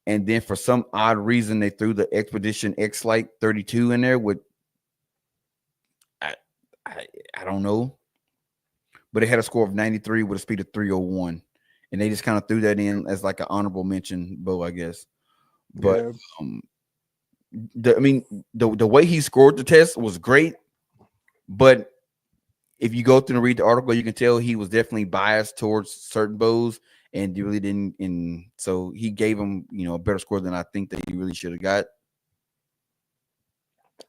And then for some odd reason, they threw the Expedition X-Lite 32 in there with I don't know, but it had a score of 93 with a speed of 301, and they just kind of threw that in as like an honorable mention bow, I guess. But the way he scored the test was great, but if you go through and read the article, you can tell he was definitely biased towards certain bows, and you really didn't. And so he gave him a better score than I think that he really should have got.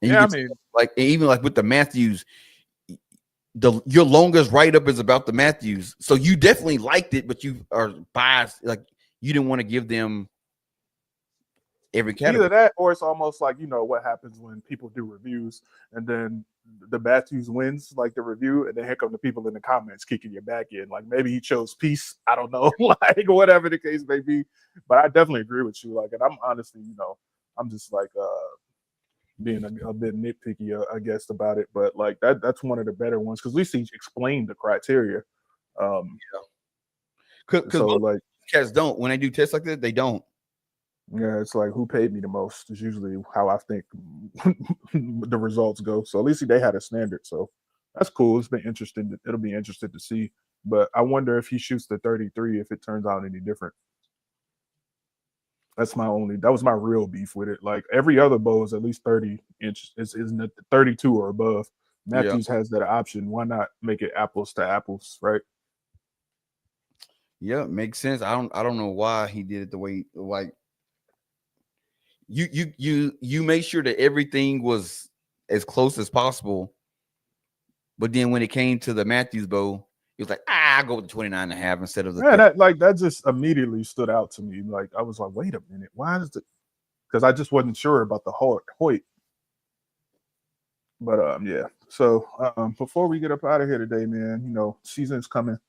And yeah, I mean, like even like with the Matthews. Your longest write-up is about the Matthews, so you definitely liked it, but you are biased. Like you didn't want to give them every category. Either that, or it's almost like what happens when people do reviews, and then the Matthews wins like the review, and then here come the people in the comments kicking your back in. Like maybe he chose peace. I don't know, like whatever the case may be. But I definitely agree with you. Like, and I'm honestly, I'm just like being a bit nitpicky, I guess, about it, but like that's one of the better ones because at least he explained the criteria. Because so like cats don't when they do tests like that, they don't. Yeah, it's like who paid me the most is usually how I think the results go. So at least they had a standard. So that's cool. It's been interesting. It'll be interesting to see. But I wonder if he shoots the 33, if it turns out any different. That was my real beef with it. Like every other bow is at least 30 inches. Isn't it 32 or above? Matthews has that option. Why not make it apples to apples, right? Yeah, makes sense. I don't know why he did it the way like you made sure that everything was as close as possible. But then when it came to the Matthews bow, he was like, I'll go with the 29.5 instead of the that just immediately stood out to me. Like I was like, wait a minute, why is it? Because I just wasn't sure about the Hoyt. But yeah. So before we get up out of here today, man, season's coming.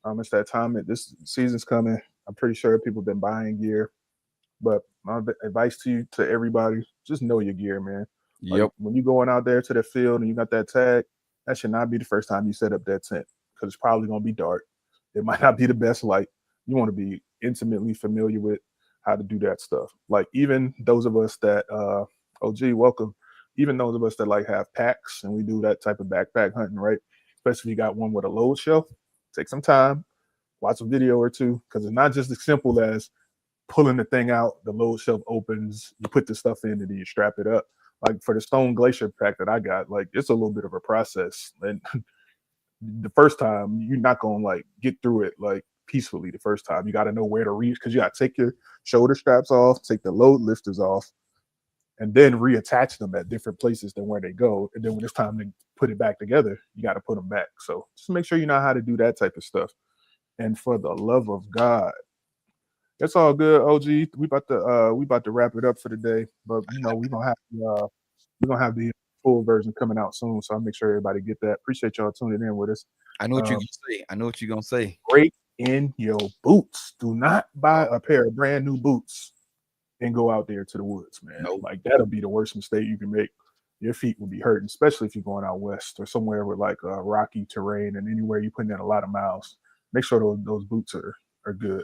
It's that time that this season's coming. I'm pretty sure people have been buying gear. But my advice to everybody, just know your gear, man. Like, when you're going out there to the field and you got that tag, that should not be the first time you set up that tent because it's probably going to be dark. It might not be the best light. You want to be intimately familiar with how to do that stuff. Like even those of us that, welcome. Even those of us that like have packs and we do that type of backpack hunting, right? Especially if you got one with a load shelf, take some time, watch a video or two because it's not just as simple as pulling the thing out, the load shelf opens, you put the stuff in, and then you strap it up. Like for the Stone Glacier pack that I got, like it's a little bit of a process. And the first time, you're not gonna like get through it like peacefully the first time. You got to know where to reach because you got to take your shoulder straps off, take the load lifters off, and then reattach them at different places than where they go. And then when it's time to put it back together, you got to put them back. So just make sure you know how to do that type of stuff. And for the love of God, It's all good, OG. We about to wrap it up for the day, but you know we're gonna have the full version coming out soon. So I'll make sure everybody get that. Appreciate y'all tuning in with us. I know what you're Um, gonna say. I know what you're gonna say. break in your boots. Do not buy a pair of brand new boots and go out there to the woods, man. Nope. Like that'll be the worst mistake you can make. Your feet will be hurting, especially if you're going out west or somewhere with like rocky terrain and anywhere you're putting in a lot of miles. Make sure those boots are good.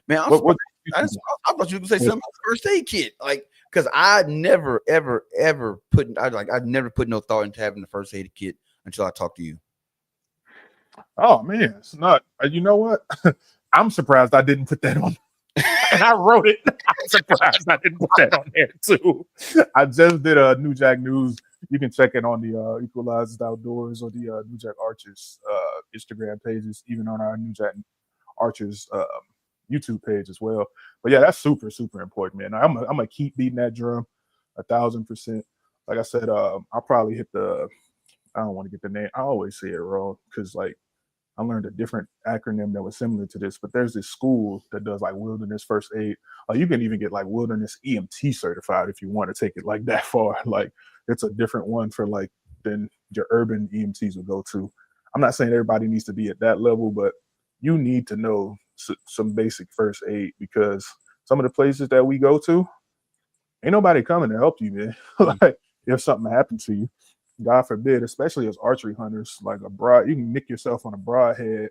Man, I'm What I thought you were gonna say something about the first aid kit, like because I never ever I'd never put no thought into having the first aid kit until I talked to you. Oh man, it's not. You know what? I'm surprised I didn't put that on. And I wrote it. I'm surprised I didn't put that on there too. I just did a New Jack News. You can check it on the Equalized Outdoors or the New Jack Archers Instagram pages, even on our New Jack Archers YouTube page as well. But yeah, that's super important, man. I'm gonna keep beating that drum 1,000%. Like I said, I'll probably hit the. I don't want to get the name. I always say it wrong because like I learned a different acronym that was similar to this, but there's this school that does like wilderness first aid. You can even get like wilderness EMT certified if you want to take it like that far. Like it's a different one for like than your urban EMTs would go to. I'm not saying everybody needs to be at that level, but you need to know some basic first aid because some of the places that we go to, ain't nobody coming to help you, man. Like if something happened to you. God forbid, especially as archery hunters, like you can nick yourself on a broadhead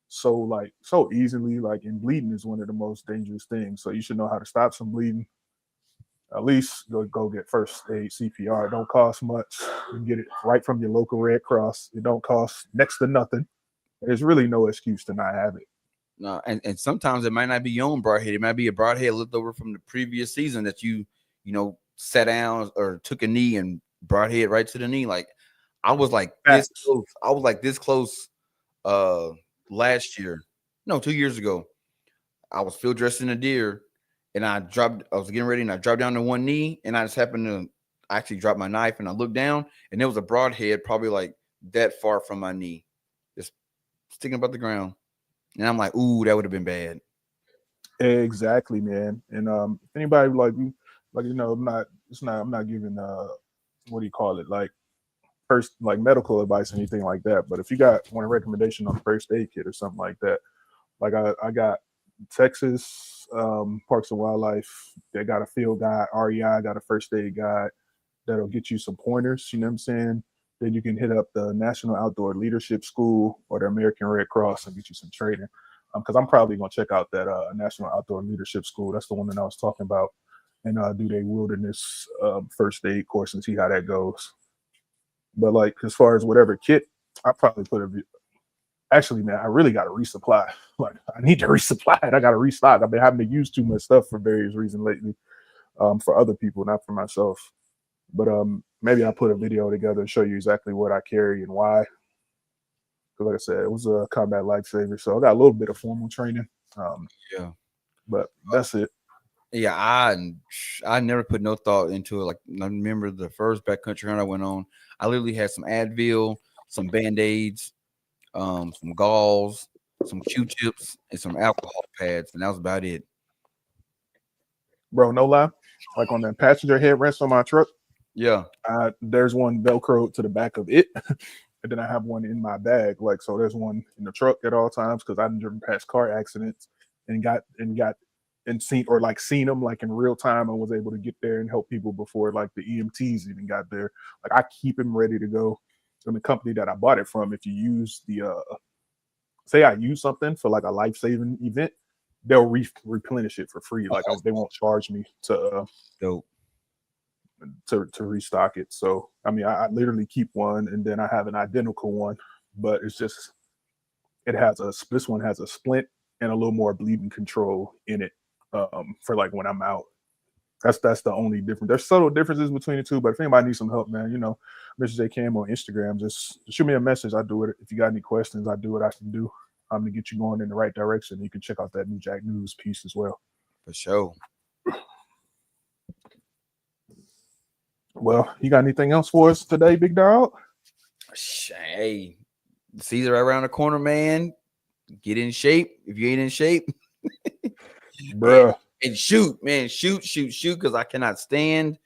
so easily, like, and bleeding is one of the most dangerous things. So you should know how to stop some bleeding. At least go get first aid CPR. It don't cost much. You can get it right from your local Red Cross. It don't cost next to nothing. There's really no excuse to not have it. No, and sometimes it might not be your own broadhead. It might be a broadhead left over from the previous season that you sat down or took a knee and broadhead right to the knee. Like I was like this close. I was like this close last year. No, 2 years ago. I was field dressing a deer and I was getting ready and I dropped down to one knee and I just happened to actually drop my knife and I looked down and there was a broadhead probably like that far from my knee, just sticking above the ground. And I'm like, ooh, that would have been bad. Exactly, man. And if anybody I'm not giving what do you call it, like first like medical advice or anything like that, but if you want a recommendation on first aid kit or something like that, like I got Texas Parks and Wildlife, they got a field guide. REI got a first aid guide that'll get you some pointers, you know what I'm saying? Then you can hit up the National Outdoor Leadership School or the American Red Cross and get you some training, because I'm probably going to check out that National Outdoor Leadership School. That's the one that I was talking about, and do their wilderness first aid course and see how that goes. But like as far as whatever kit, I probably actually, man, I really got to resupply. Like I need to resupply it. I got to restock. I've been having to use too much stuff for various reasons lately, for other people, not for myself. But maybe I'll put a video together and show you exactly what I carry and why. Because like I said, it was a combat lifesaver. So I got a little bit of formal training. Yeah. But that's it. Yeah, I never put no thought into it. Like I remember the first backcountry hunt I went on, I literally had some Advil, some Band-Aids, some gauze, some Q-tips, and some alcohol pads, and that was about it. Bro, no lie. Like on that passenger headrest on my truck, yeah, there's one Velcro to the back of it. And then I have one in my bag. Like, so there's one in the truck at all times because I've driven past car accidents and seen them like in real time and was able to get there and help people before like the EMTs even got there. Like I keep them ready to go. And the company that I bought it from, if you use say I use something for like a life-saving event, they'll replenish it for free. Like they won't charge me to restock it. So I mean, I literally keep one, and then I have an identical one, but it's just this one has a splint and a little more bleeding control in it for like when I'm out. That's the only difference. There's subtle differences between the two, but if anybody needs some help, man, MrJayCam on Instagram, just shoot me a message. I do it. If you got any questions, I do what I can do to get you going in the right direction. You can check out that New Jack News piece as well. For sure. Well, you got anything else for us today, big dog? Hey, the season's right around the corner, man. Get in shape. If you ain't in shape, bruh. and shoot, man, shoot, because I cannot stand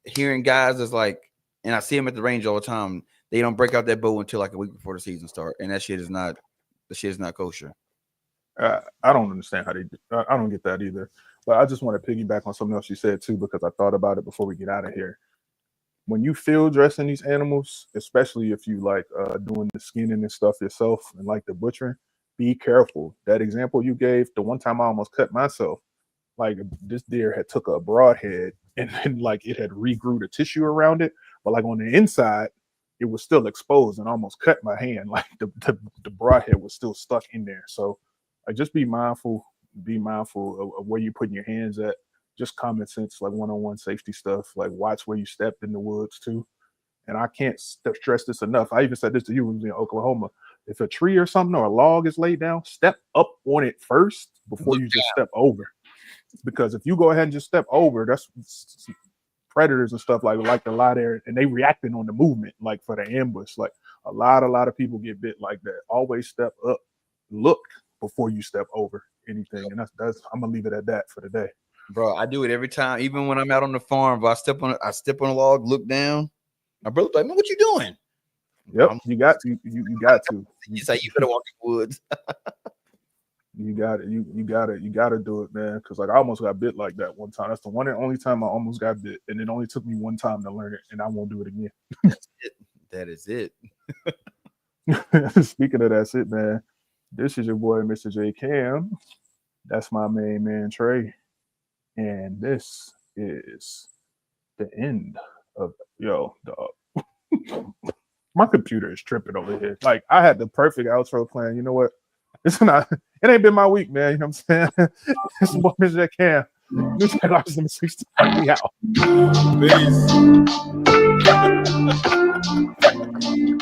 hearing guys that's like, and I see them at the range all the time. They don't break out that bow until like a week before the season start, and that shit is not kosher. I don't understand how they do. I don't get that either. But I just want to piggyback on something else you said too, because I thought about it before we get out of here. When you field dressing these animals, especially if you like doing the skinning and stuff yourself and like the butchering, be careful. That example you gave, the one time I almost cut myself, like this deer had took a broadhead and then like it had regrew the tissue around it, but like on the inside, it was still exposed and almost cut my hand. Like the broadhead was still stuck in there. So like just be mindful of where you're putting your hands at. Just common sense, like one-on-one safety stuff. Like watch where you step in the woods too. And I can't stress this enough. I even said this to you when we was in Oklahoma. If a tree or something or a log is laid down, step up on it first before you just step over. Because if you go ahead and just step over, that's predators and stuff like to lie there, and they reacting on the movement, like for the ambush. Like a lot of people get bit like that. Always step up, look before you step over anything. And that's I'm gonna leave it at that for the day. Bro, I do it every time, even when I'm out on the farm. But I step on a log, look down. My brother's like, man, what you doing? Yep, you got to. You got to. You say you better walk in the woods. You got it. You got it. You got to do it, man. Because like I almost got bit like that one time. That's the one and only time I almost got bit, and it only took me one time to learn it, and I won't do it again. That's it. That is it. Speaking of that's it, man. This is your boy, MrJayCam. That's my main man, Trey. And this is the end of dog. My computer is tripping over here. Like I had the perfect outro plan. You know what? It's not. It ain't been my week, man. You know what I'm saying? It's the boy, MrJayCam. New Tech Office number 60. We out. Peace.